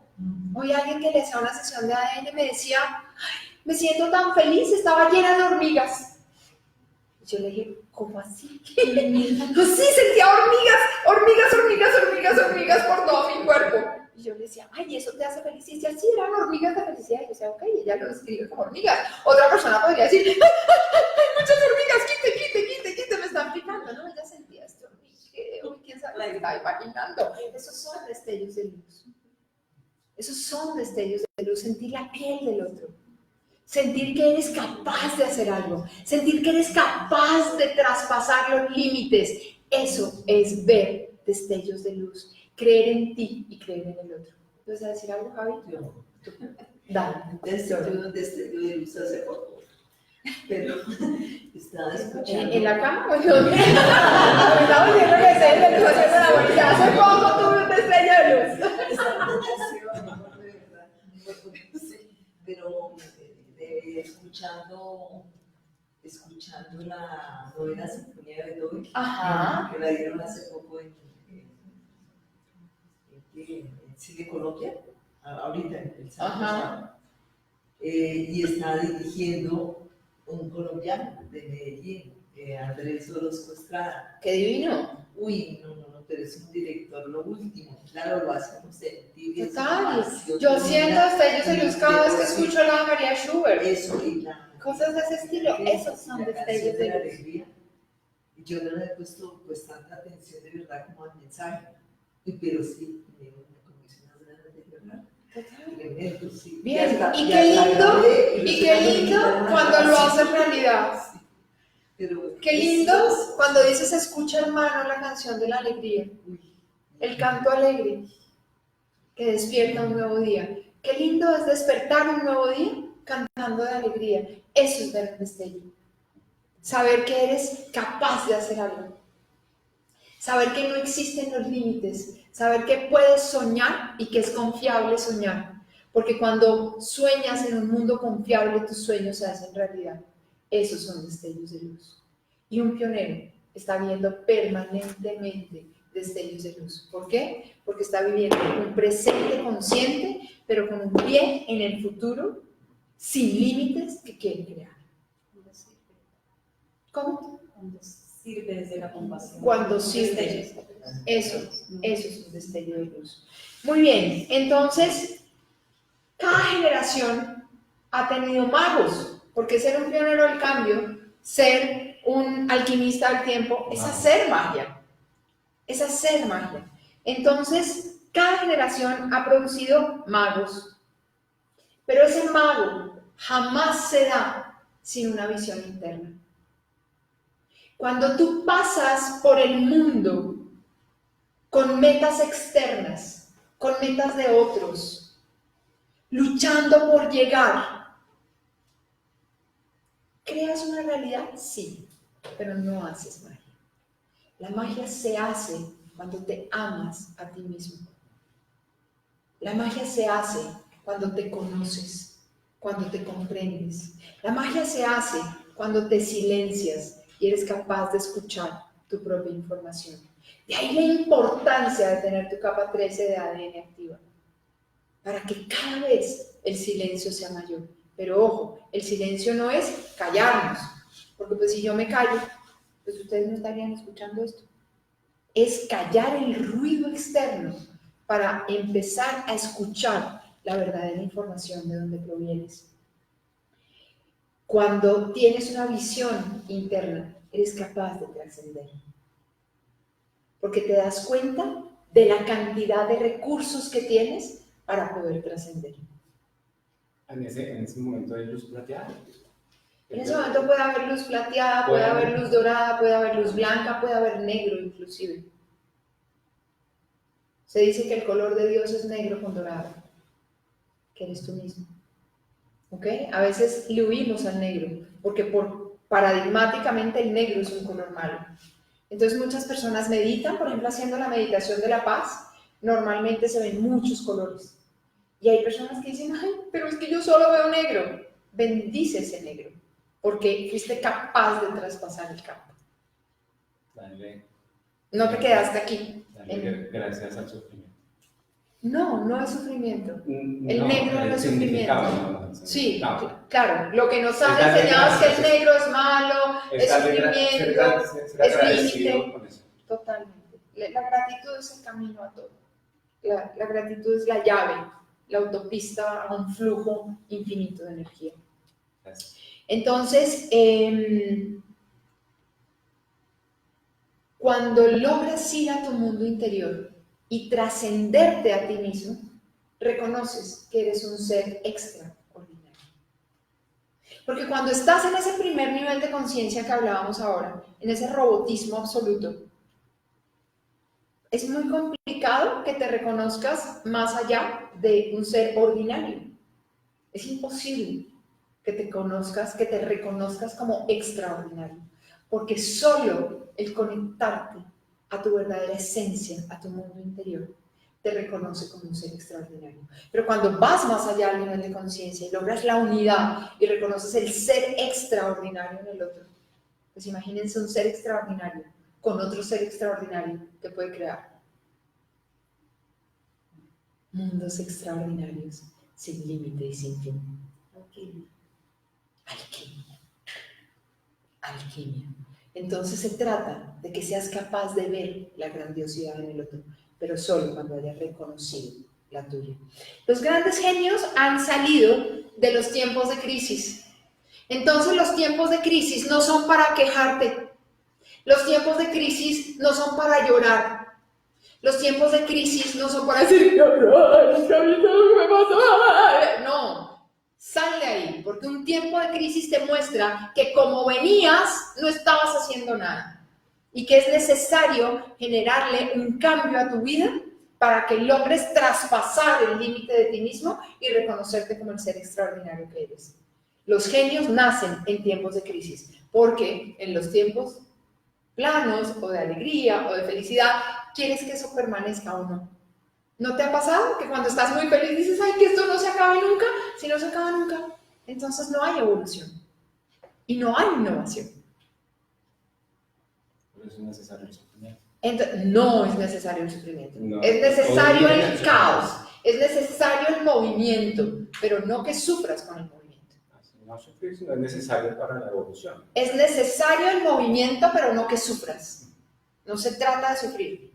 A: Hoy alguien que le hacía una sesión de ADN me decía, "Ay, me siento tan feliz, estaba llena de hormigas". Y yo le dije, ¿cómo así? Pues sí, sentía hormigas por todo mi cuerpo. Y yo le decía, ay, ¿y eso te hace feliz? Y decía, sí, eran hormigas de felicidad. Y yo decía, ok, ella lo describe como hormigas. Otra persona podría decir, ¡ay, muchas hormigas! ¡Quite! Me están picando. No, ella sentía este hormigueo. ¿Quién sabe lo que estaba imaginando? Esos son destellos de luz. Esos son destellos de luz. Sentir la piel del otro. Sentir que eres capaz de hacer algo. Sentir que eres capaz de traspasar los límites. Eso es ver destellos de luz. Creer en ti y creer en el otro. ¿Vas a decir algo, Javi?
E: Yo,
A: Dale.
E: tuve un destello de luz hace poco, pero estaba escuchando.
A: ¿En la cama o en dónde? Me estaba volviendo que sé, me estoy haciendo la bolita. Hace poco tuve un destello de luz.
E: Pero escuchando la novena sinfonía de Beethoven,
A: Ajá.
E: que la dieron hace poco en Cine Colombia, ahorita en el sábado.
A: Ajá.
E: Y está dirigiendo un colombiano de Medellín, Andrés Orozco Estrada.
A: Qué divino.
E: Uy, no, pero es un director lo último, claro, lo hacemos sentir. es
A: Total.
E: una pasión
A: Yo
E: tremenda.
A: siento destellos de luz cada vez que
E: Sí.
A: escucho la María Schubert.
E: Eso, y
A: Cosas de ese estilo, esos son
E: la
A: destellos
E: canción
A: de
E: la
A: luz.
E: alegría. Y yo no le he puesto pues tanta atención de verdad como al mensaje, pero sí, me comienzo unas ganas de llorar.
A: Total.
E: Tremendo, sí.
A: Bien, y
E: ya
A: qué
E: hasta
A: lindo,
E: grabé,
A: y qué lindo cuando lo haces realidad.
E: Sí. Pero
A: Qué lindo cuando dices escucha hermano la canción de la alegría,
E: Uy,
A: el canto alegre que despierta un nuevo día. Qué lindo es despertar un nuevo día cantando de alegría. Eso es ver un destello. Saber que eres capaz de hacer algo. Saber que no existen los límites. Saber que puedes soñar y que es confiable soñar. Porque cuando sueñas en un mundo confiable, tus sueños se hacen realidad. Esos son destellos de luz. Y un pionero está viendo permanentemente destellos de luz. ¿Por qué? Porque está viviendo un presente consciente, pero con un pie en el futuro, sin límites, que quiere crear. ¿Cómo?
B: Cuando sirve desde la compasión.
A: Cuando sirve. Eso es un destello de luz. Muy bien, entonces, cada generación ha tenido magos, porque ser un pionero del cambio, ser un alquimista del tiempo, es hacer magia. Es hacer magia. Entonces, cada generación ha producido magos, pero ese mago jamás se da sin una visión interna. Cuando tú pasas por el mundo con metas externas, con metas de otros, luchando por llegar, ¿creas una realidad? Sí, pero no haces magia. La magia se hace cuando te amas a ti mismo. La magia se hace cuando te conoces, cuando te comprendes. La magia se hace cuando te silencias y eres capaz de escuchar tu propia información. De ahí la importancia de tener tu capa 13 de ADN activa, para que cada vez el silencio sea mayor. Pero ojo, el silencio no es callarnos, porque pues si yo me callo, pues ustedes no estarían escuchando esto. Es callar el ruido externo para empezar a escuchar la verdadera información de donde provienes. Cuando tienes una visión interna, eres capaz de trascender. Porque te das cuenta de la cantidad de recursos que tienes para poder trascender.
C: En ese momento hay luz plateada.
A: En ese momento puede haber luz plateada, puede haber luz dorada, puede haber luz blanca, puede haber negro inclusive. Se dice que el color de Dios es negro con dorado, que eres tú mismo. ¿Ok? A veces le huimos al negro, porque paradigmáticamente el negro es un color malo. Entonces muchas personas meditan, por ejemplo, haciendo la meditación de la paz, normalmente se ven muchos colores. Y hay personas que dicen, ay, pero es que yo solo veo negro. Bendice ese negro, porque fuiste capaz de traspasar el campo.
C: Dale,
A: No te quedaste aquí.
C: gracias al sufrimiento.
A: No es sufrimiento. El
C: No,
A: negro no es sufrimiento.
C: No,
A: Sí,
C: no.
A: claro. Lo que nos han
C: darle
A: enseñado es que el
C: gracias.
A: negro es malo, es sufrimiento, es límite.
C: Con eso.
A: Totalmente. La gratitud es el camino a todo. La gratitud es la llave, la autopista a un flujo infinito de energía.
C: Gracias.
A: Entonces, cuando logras ir a tu mundo interior y trascenderte a ti mismo, reconoces que eres un ser extraordinario. Porque cuando estás en ese primer nivel de conciencia que hablábamos ahora, en ese robotismo absoluto, es muy complicado que te reconozcas más allá de un ser ordinario. Es imposible que te reconozcas como extraordinario, porque solo el conectarte a tu verdadera esencia, a tu mundo interior, te reconoce como un ser extraordinario. Pero cuando vas más allá al nivel de conciencia y logras la unidad y reconoces el ser extraordinario en el otro, pues imagínense un ser extraordinario con otro ser extraordinario que puede crear mundos extraordinarios sin límite y sin fin. Alquimia. Entonces se trata de que seas capaz de ver la grandiosidad en el otro, pero solo cuando hayas reconocido la tuya. Los grandes genios han salido de los tiempos de crisis. Entonces los tiempos de crisis no son para quejarte. Los tiempos de crisis no son para llorar. Los tiempos de crisis no son para decir, no, sal de ahí, porque un tiempo de crisis te muestra que como venías, no estabas haciendo nada y que es necesario generarle un cambio a tu vida para que logres traspasar el límite de ti mismo y reconocerte como el ser extraordinario que eres. Los genios nacen en tiempos de crisis, porque en los tiempos planos o de alegría o de felicidad, quieres que eso permanezca o no. ¿No te ha pasado que cuando estás muy feliz dices, ay, que esto no se acabe nunca? Si no se acaba nunca, entonces no hay evolución y no hay innovación.
C: Por eso es necesario el sufrimiento.
A: Entonces, no es necesario el sufrimiento,
C: No,
A: es necesario
C: todo
A: el caos, es necesario el movimiento, pero no que sufras con el movimiento.
C: No sufrir no es necesario para la evolución.
A: Es necesario el movimiento, pero no que sufras. No se trata de sufrir,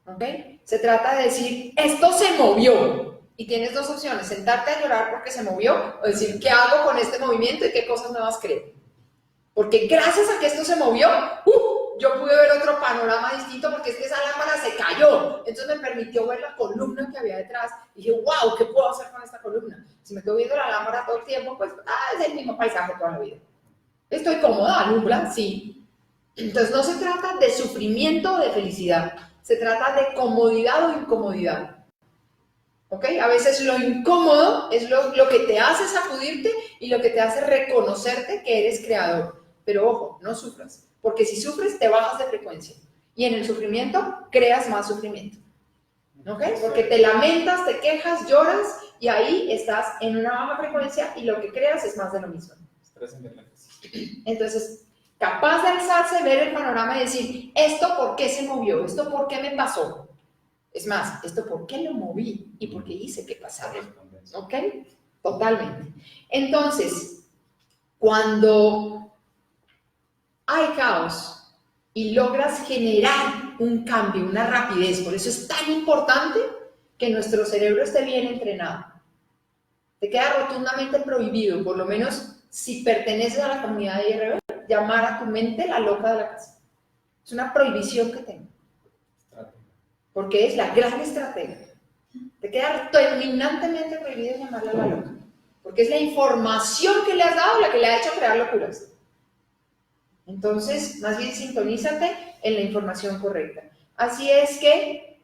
A: ¿ok? Se trata de decir, esto se movió. Y tienes dos opciones, sentarte a llorar porque se movió, o decir, ¿qué hago con este movimiento y qué cosas nuevas creo? Porque gracias a que esto se movió, yo pude ver otro panorama distinto porque es que esa lámpara se cayó. Entonces me permitió ver la columna que había detrás. Y dije, wow, ¿qué puedo hacer con esta columna? Si me quedo viendo la lámpara todo el tiempo, pues es el mismo paisaje toda la vida. Estoy cómoda, alumbra, sí. Entonces no se trata de sufrimiento o de felicidad. Se trata de comodidad o incomodidad. ¿Ok? A veces lo incómodo es lo que te hace sacudirte y lo que te hace reconocerte que eres creador. Pero ojo, no sufras, porque si sufres te bajas de frecuencia y en el sufrimiento creas más sufrimiento. ¿Ok? Porque te lamentas, te quejas, lloras y ahí estás en una baja frecuencia y lo que creas es más de lo mismo. Entonces, capaz de alzarse, ver el panorama y decir, ¿esto por qué se movió? ¿Esto por qué me pasó? Es más, ¿esto por qué lo moví? ¿Y por qué hice que pasara? ¿Ok? Totalmente. Entonces, cuando hay caos y logras generar un cambio, una rapidez, por eso es tan importante que nuestro cerebro esté bien entrenado. Te queda rotundamente prohibido, por lo menos si perteneces a la comunidad de IRB, llamar a tu mente la loca de la casa. Es una prohibición que tengo. Porque es la gran estratega. Te queda terminantemente prohibido llamarla la loca. Porque es la información que le has dado la que le ha hecho crear locuras. Entonces, más bien sintonízate en la información correcta. Así es que,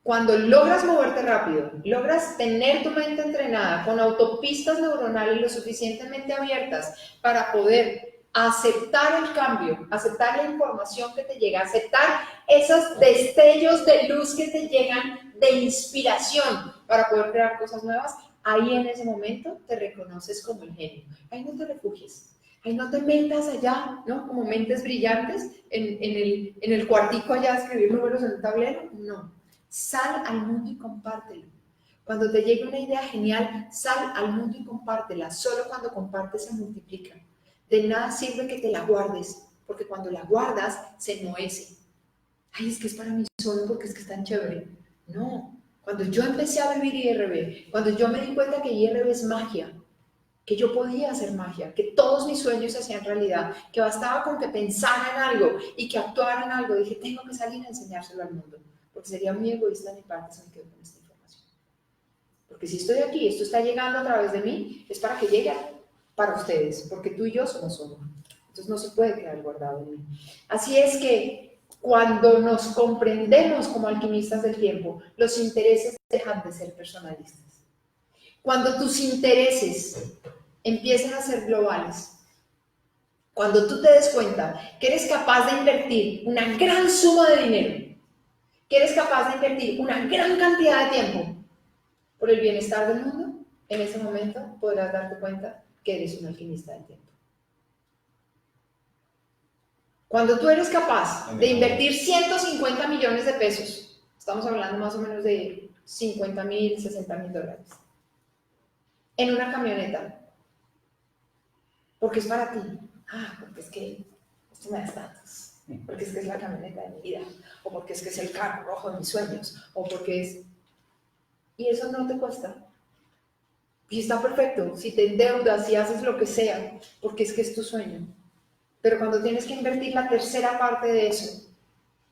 A: cuando logras moverte rápido, logras tener tu mente entrenada con autopistas neuronales lo suficientemente abiertas para poder aceptar el cambio, aceptar la información que te llega, aceptar esos destellos de luz que te llegan de inspiración para poder crear cosas nuevas, ahí en ese momento te reconoces como el genio. Ahí no te refugies, ahí no te metas allá, ¿no? Como mentes brillantes en el cuartico allá a escribir números en un tablero, no. Sal al mundo y compártelo. Cuando te llegue una idea genial, sal al mundo y compártela. Solo cuando compartes se multiplica. De nada sirve que te la guardes, porque cuando la guardas, se enmohece. Ay, es que es para mí solo porque es que es tan chévere. No, cuando yo empecé a vivir IRB, cuando yo me di cuenta que IRB es magia, que yo podía hacer magia, que todos mis sueños se hacían realidad, que bastaba con que pensara en algo y que actuara en algo, dije, tengo que salir a enseñárselo al mundo, porque sería muy egoísta de mi parte si me quedo con esta información. Porque si estoy aquí, esto está llegando a través de mí, es para que llegue para ustedes, porque tú y yo somos uno. Entonces no se puede quedar guardado en mí. Así es que cuando nos comprendemos como alquimistas del tiempo, los intereses dejan de ser personalistas. Cuando tus intereses empiezan a ser globales, cuando tú te des cuenta que eres capaz de invertir una gran suma de dinero, que eres capaz de invertir una gran cantidad de tiempo por el bienestar del mundo, en ese momento podrás darte cuenta que eres un alquimista del tiempo. Cuando tú eres capaz de invertir 150 millones de pesos, estamos hablando más o menos de 50,000, 60,000 dólares, en una camioneta, porque es para ti. Porque es que esto me da estatus, porque es que es la camioneta de mi vida, o porque es que es el carro rojo de mis sueños, o porque es... Y eso no te cuesta. Y está perfecto, si te endeudas, si haces lo que sea, porque es que es tu sueño. Pero cuando tienes que invertir la tercera parte de eso,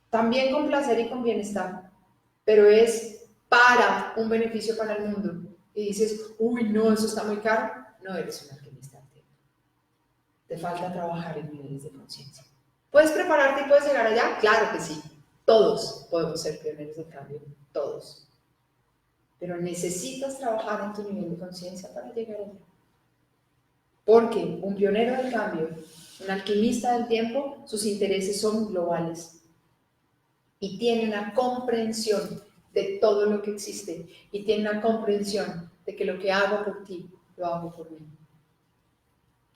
A: también con placer y con bienestar, pero es para un beneficio para el mundo, y dices, uy, no, eso está muy caro, no eres un alquimista del tiempo. Te falta trabajar en niveles de conciencia. ¿Puedes prepararte y puedes llegar allá? Claro que sí. Todos podemos ser pioneros del cambio, todos. Pero necesitas trabajar en tu nivel de conciencia para llegar allá. Porque un pionero del cambio, un alquimista del tiempo, sus intereses son globales y tiene una comprensión de todo lo que existe y tiene una comprensión de que lo que hago por ti, lo hago por mí.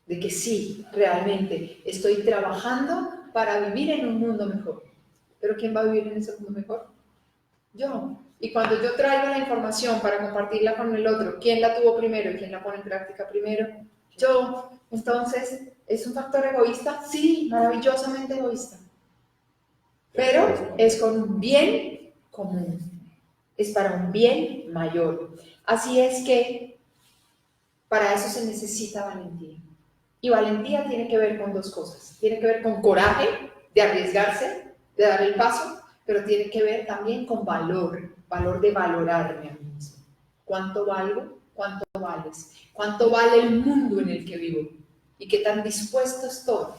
A: De que sí, realmente estoy trabajando para vivir en un mundo mejor. Pero ¿quién va a vivir en ese mundo mejor? Yo. Y cuando yo traigo la información para compartirla con el otro, ¿quién la tuvo primero y quién la pone en práctica primero? Yo. Entonces, ¿es un factor egoísta? Sí, maravillosamente egoísta. Pero es con un bien común. Es para un bien mayor. Así es que para eso se necesita valentía. Y valentía tiene que ver con dos cosas. Tiene que ver con coraje de arriesgarse, de dar el paso, pero tiene que ver también con valor, valor de valorarme a mí mismo. ¿Cuánto valgo? ¿Cuánto vales? ¿Cuánto vale el mundo en el que vivo? ¿Y qué tan dispuesto estoy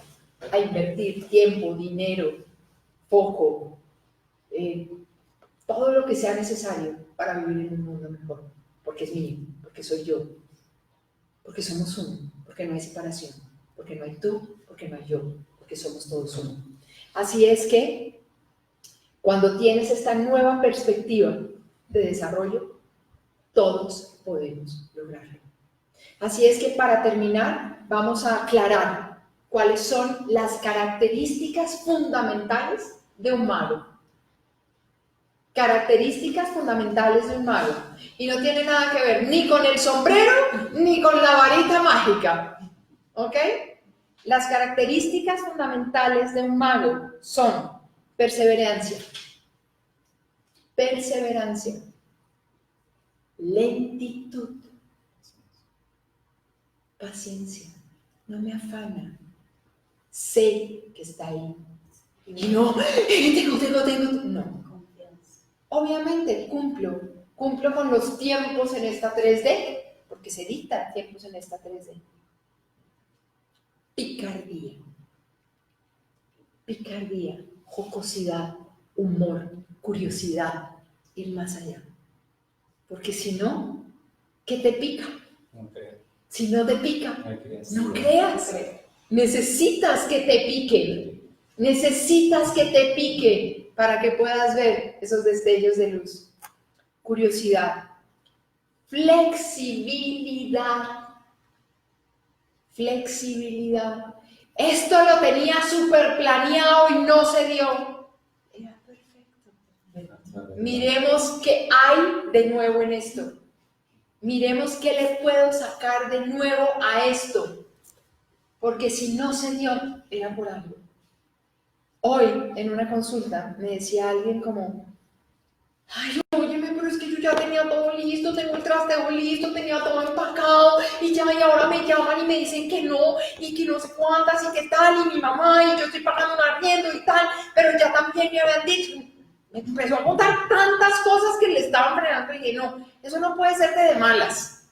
A: a invertir tiempo, dinero, foco, todo lo que sea necesario para vivir en un mundo mejor? Porque es mío, porque soy yo, porque somos uno, porque no hay separación, porque no hay tú, porque no hay yo, porque somos todos uno. Así es que cuando tienes esta nueva perspectiva de desarrollo, todos podemos lograrlo. Así es que para terminar, vamos a aclarar cuáles son las características fundamentales de un mago. Características fundamentales de un mago. Y no tiene nada que ver ni con el sombrero ni con la varita mágica. ¿Ok? Las características fundamentales de un mago son perseverancia, lentitud, paciencia, no me afana, sé que está ahí. Y no, tengo, no. Obviamente cumplo con los tiempos en esta 3D, porque se dictan tiempos en esta 3D. Picardía, jocosidad, humor, curiosidad, ir más allá. Porque si no, ¿qué te pica?
C: No creo.
A: Si no te pica,
C: No creas.
A: no creas. Necesitas que te pique. Necesitas que te pique para que puedas ver esos destellos de luz. Curiosidad. Flexibilidad. Esto lo tenía súper planeado y no se dio. Era perfecto. Miremos qué hay de nuevo en esto. Miremos qué le puedo sacar de nuevo a esto. Porque si no se dio, era por algo. Hoy, en una consulta, me decía alguien como, ay, óyeme, pero es que yo ya tenía todo listo, tengo el trasteo listo, tenía todo empacado, y ahora me llaman y me dicen que no, y que no sé cuántas, y qué tal, y mi mamá, y yo estoy pagando un arriendo y tal, pero ya también me habían dicho, me empezó a contar tantas cosas que le estaban frenando, y dije, no, eso no puede serte de malas.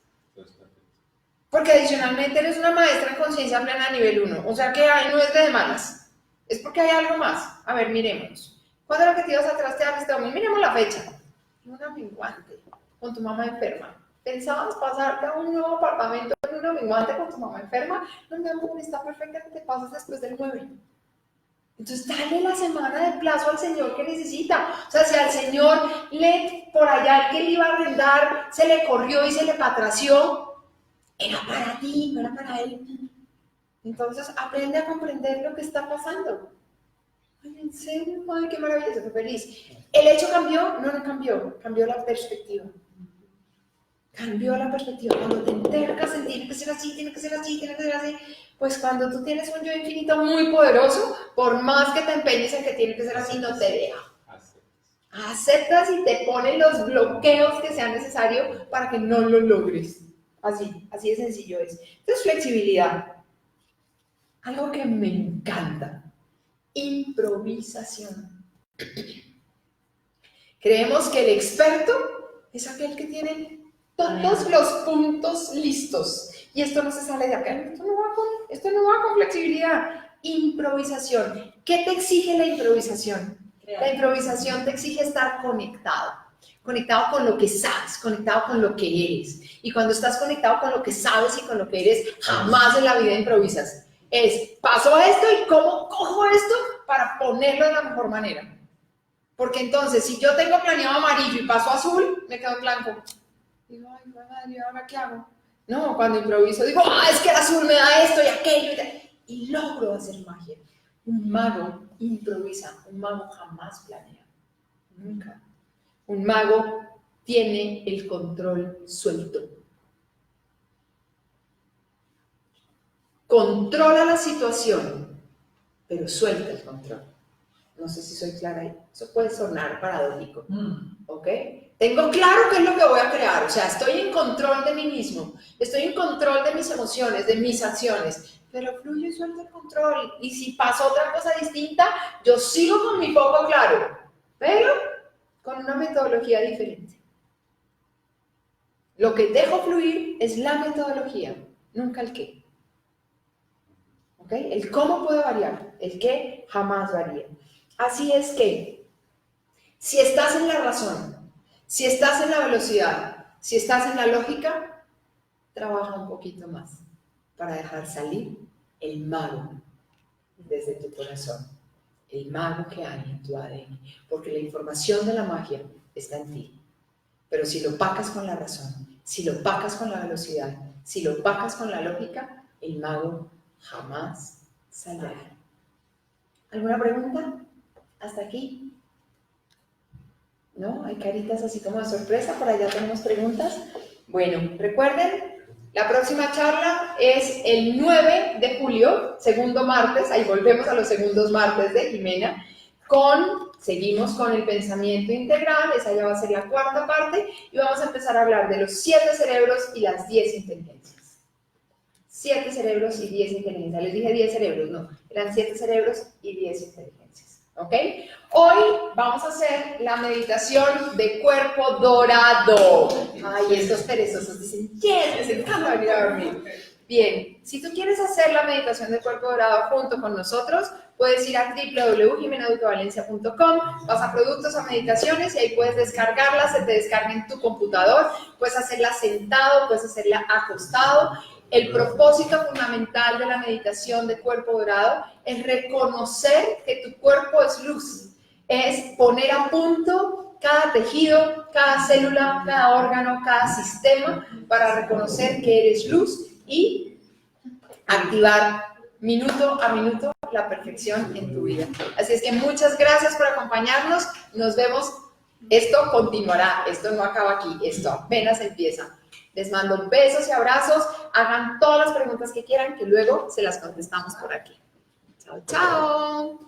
A: Porque adicionalmente eres una maestra en conciencia plena nivel 1, o sea que no es de malas. Es porque hay algo más. A ver, miremos. ¿Cuándo era que te ibas a trastear este domingo? Miremos la fecha. Una minguante con tu mamá enferma. ¿Pensabas pasarte a un nuevo apartamento en una minguante con tu mamá enferma? No, mi amor, está perfecta que te pases después del 9. Entonces, dale la semana de plazo al señor que necesita. O sea, si al señor por allá el que le iba a arrendar se le corrió y se le patració, era para ti, no era para él. Entonces, aprende a comprender lo que está pasando. Ay, ¿en serio? Ay, qué maravilloso, qué feliz. ¿El hecho cambió? No cambió. Cambió la perspectiva. Cambió la perspectiva. Cuando te entercas en tiene que ser así, tiene que ser así, tiene que ser así, pues cuando tú tienes un yo infinito muy poderoso, por más que te empeñes en que tiene que ser así, no te deja. Aceptas y te ponen los bloqueos que sean necesarios para que no lo logres. Así de sencillo es. Entonces, flexibilidad. Algo que me encanta. Improvisación. Creemos que el experto es aquel que tiene todos los puntos listos. Y esto no se sale de acá. Esto no va con flexibilidad. Improvisación. ¿Qué te exige la improvisación? La improvisación te exige estar conectado con lo que sabes, conectado con lo que eres. Y cuando estás conectado con lo que sabes y con lo que eres, jamás en la vida improvisas. Pasó esto y cómo cojo esto para ponerlo de la mejor manera. Porque entonces, si yo tengo planeado amarillo y paso a azul, me quedo en blanco. Digo, ay, madre, ¿ahora qué hago? No, cuando improviso digo, es que el azul me da esto y aquello. Y logro hacer magia. Un mago improvisa, un mago jamás planea. Nunca. Un mago tiene el control suelto. Controla la situación, pero suelta el control. No sé si soy clara ahí. Eso puede sonar paradójico. ¿Ok? Tengo claro qué es lo que voy a crear. O sea, estoy en control de mí mismo. Estoy en control de mis emociones, de mis acciones. Pero fluyo y suelto el control. Y si pasa otra cosa distinta, yo sigo con mi foco claro. Pero con una metodología diferente. Lo que dejo fluir es la metodología, nunca el qué. ¿Ok? El cómo puede variar, el qué jamás varía. Así es que, si estás en la razón, si estás en la velocidad, si estás en la lógica, trabaja un poquito más para dejar salir el mago desde tu corazón, el mago que hay en tu ADN, porque la información de la magia está en ti. Pero si lo opacas con la razón, si lo opacas con la velocidad, si lo opacas con la lógica, el mago jamás saldrá. ¿Alguna pregunta? ¿Hasta aquí? ¿No? Hay caritas así como de sorpresa, por allá tenemos preguntas. Bueno, recuerden, la próxima charla es el 9 de julio, segundo martes, ahí volvemos a los segundos martes de Jimena, seguimos con el pensamiento integral, esa ya va a ser la cuarta parte, y vamos a empezar a hablar de los 7 cerebros y las 10 inteligencias. 7 cerebros y 10 inteligencias. Les dije 10 cerebros, no, eran 7 cerebros y 10 inteligencias. ¿Ok? Hoy vamos a hacer la meditación de cuerpo dorado. Ay, estos perezosos dicen, yes, les encanta venir a dormir. Bien, si tú quieres hacer la meditación de cuerpo dorado junto con nosotros, puedes ir a www.jimenaducavalencia.com, vas a productos, a meditaciones y ahí puedes descargarla, se te descarga en tu computador, puedes hacerla sentado, puedes hacerla acostado. El propósito fundamental de la meditación de cuerpo dorado es reconocer que tu cuerpo es luz, es poner a punto cada tejido, cada célula, cada órgano, cada sistema para reconocer que eres luz y activar minuto a minuto la perfección en tu vida. Así es que muchas gracias por acompañarnos. Nos vemos. Esto continuará. Esto no acaba aquí. Esto apenas empieza. Les mando besos y abrazos. Hagan todas las preguntas que quieran, que luego se las contestamos por aquí. Chao, chao.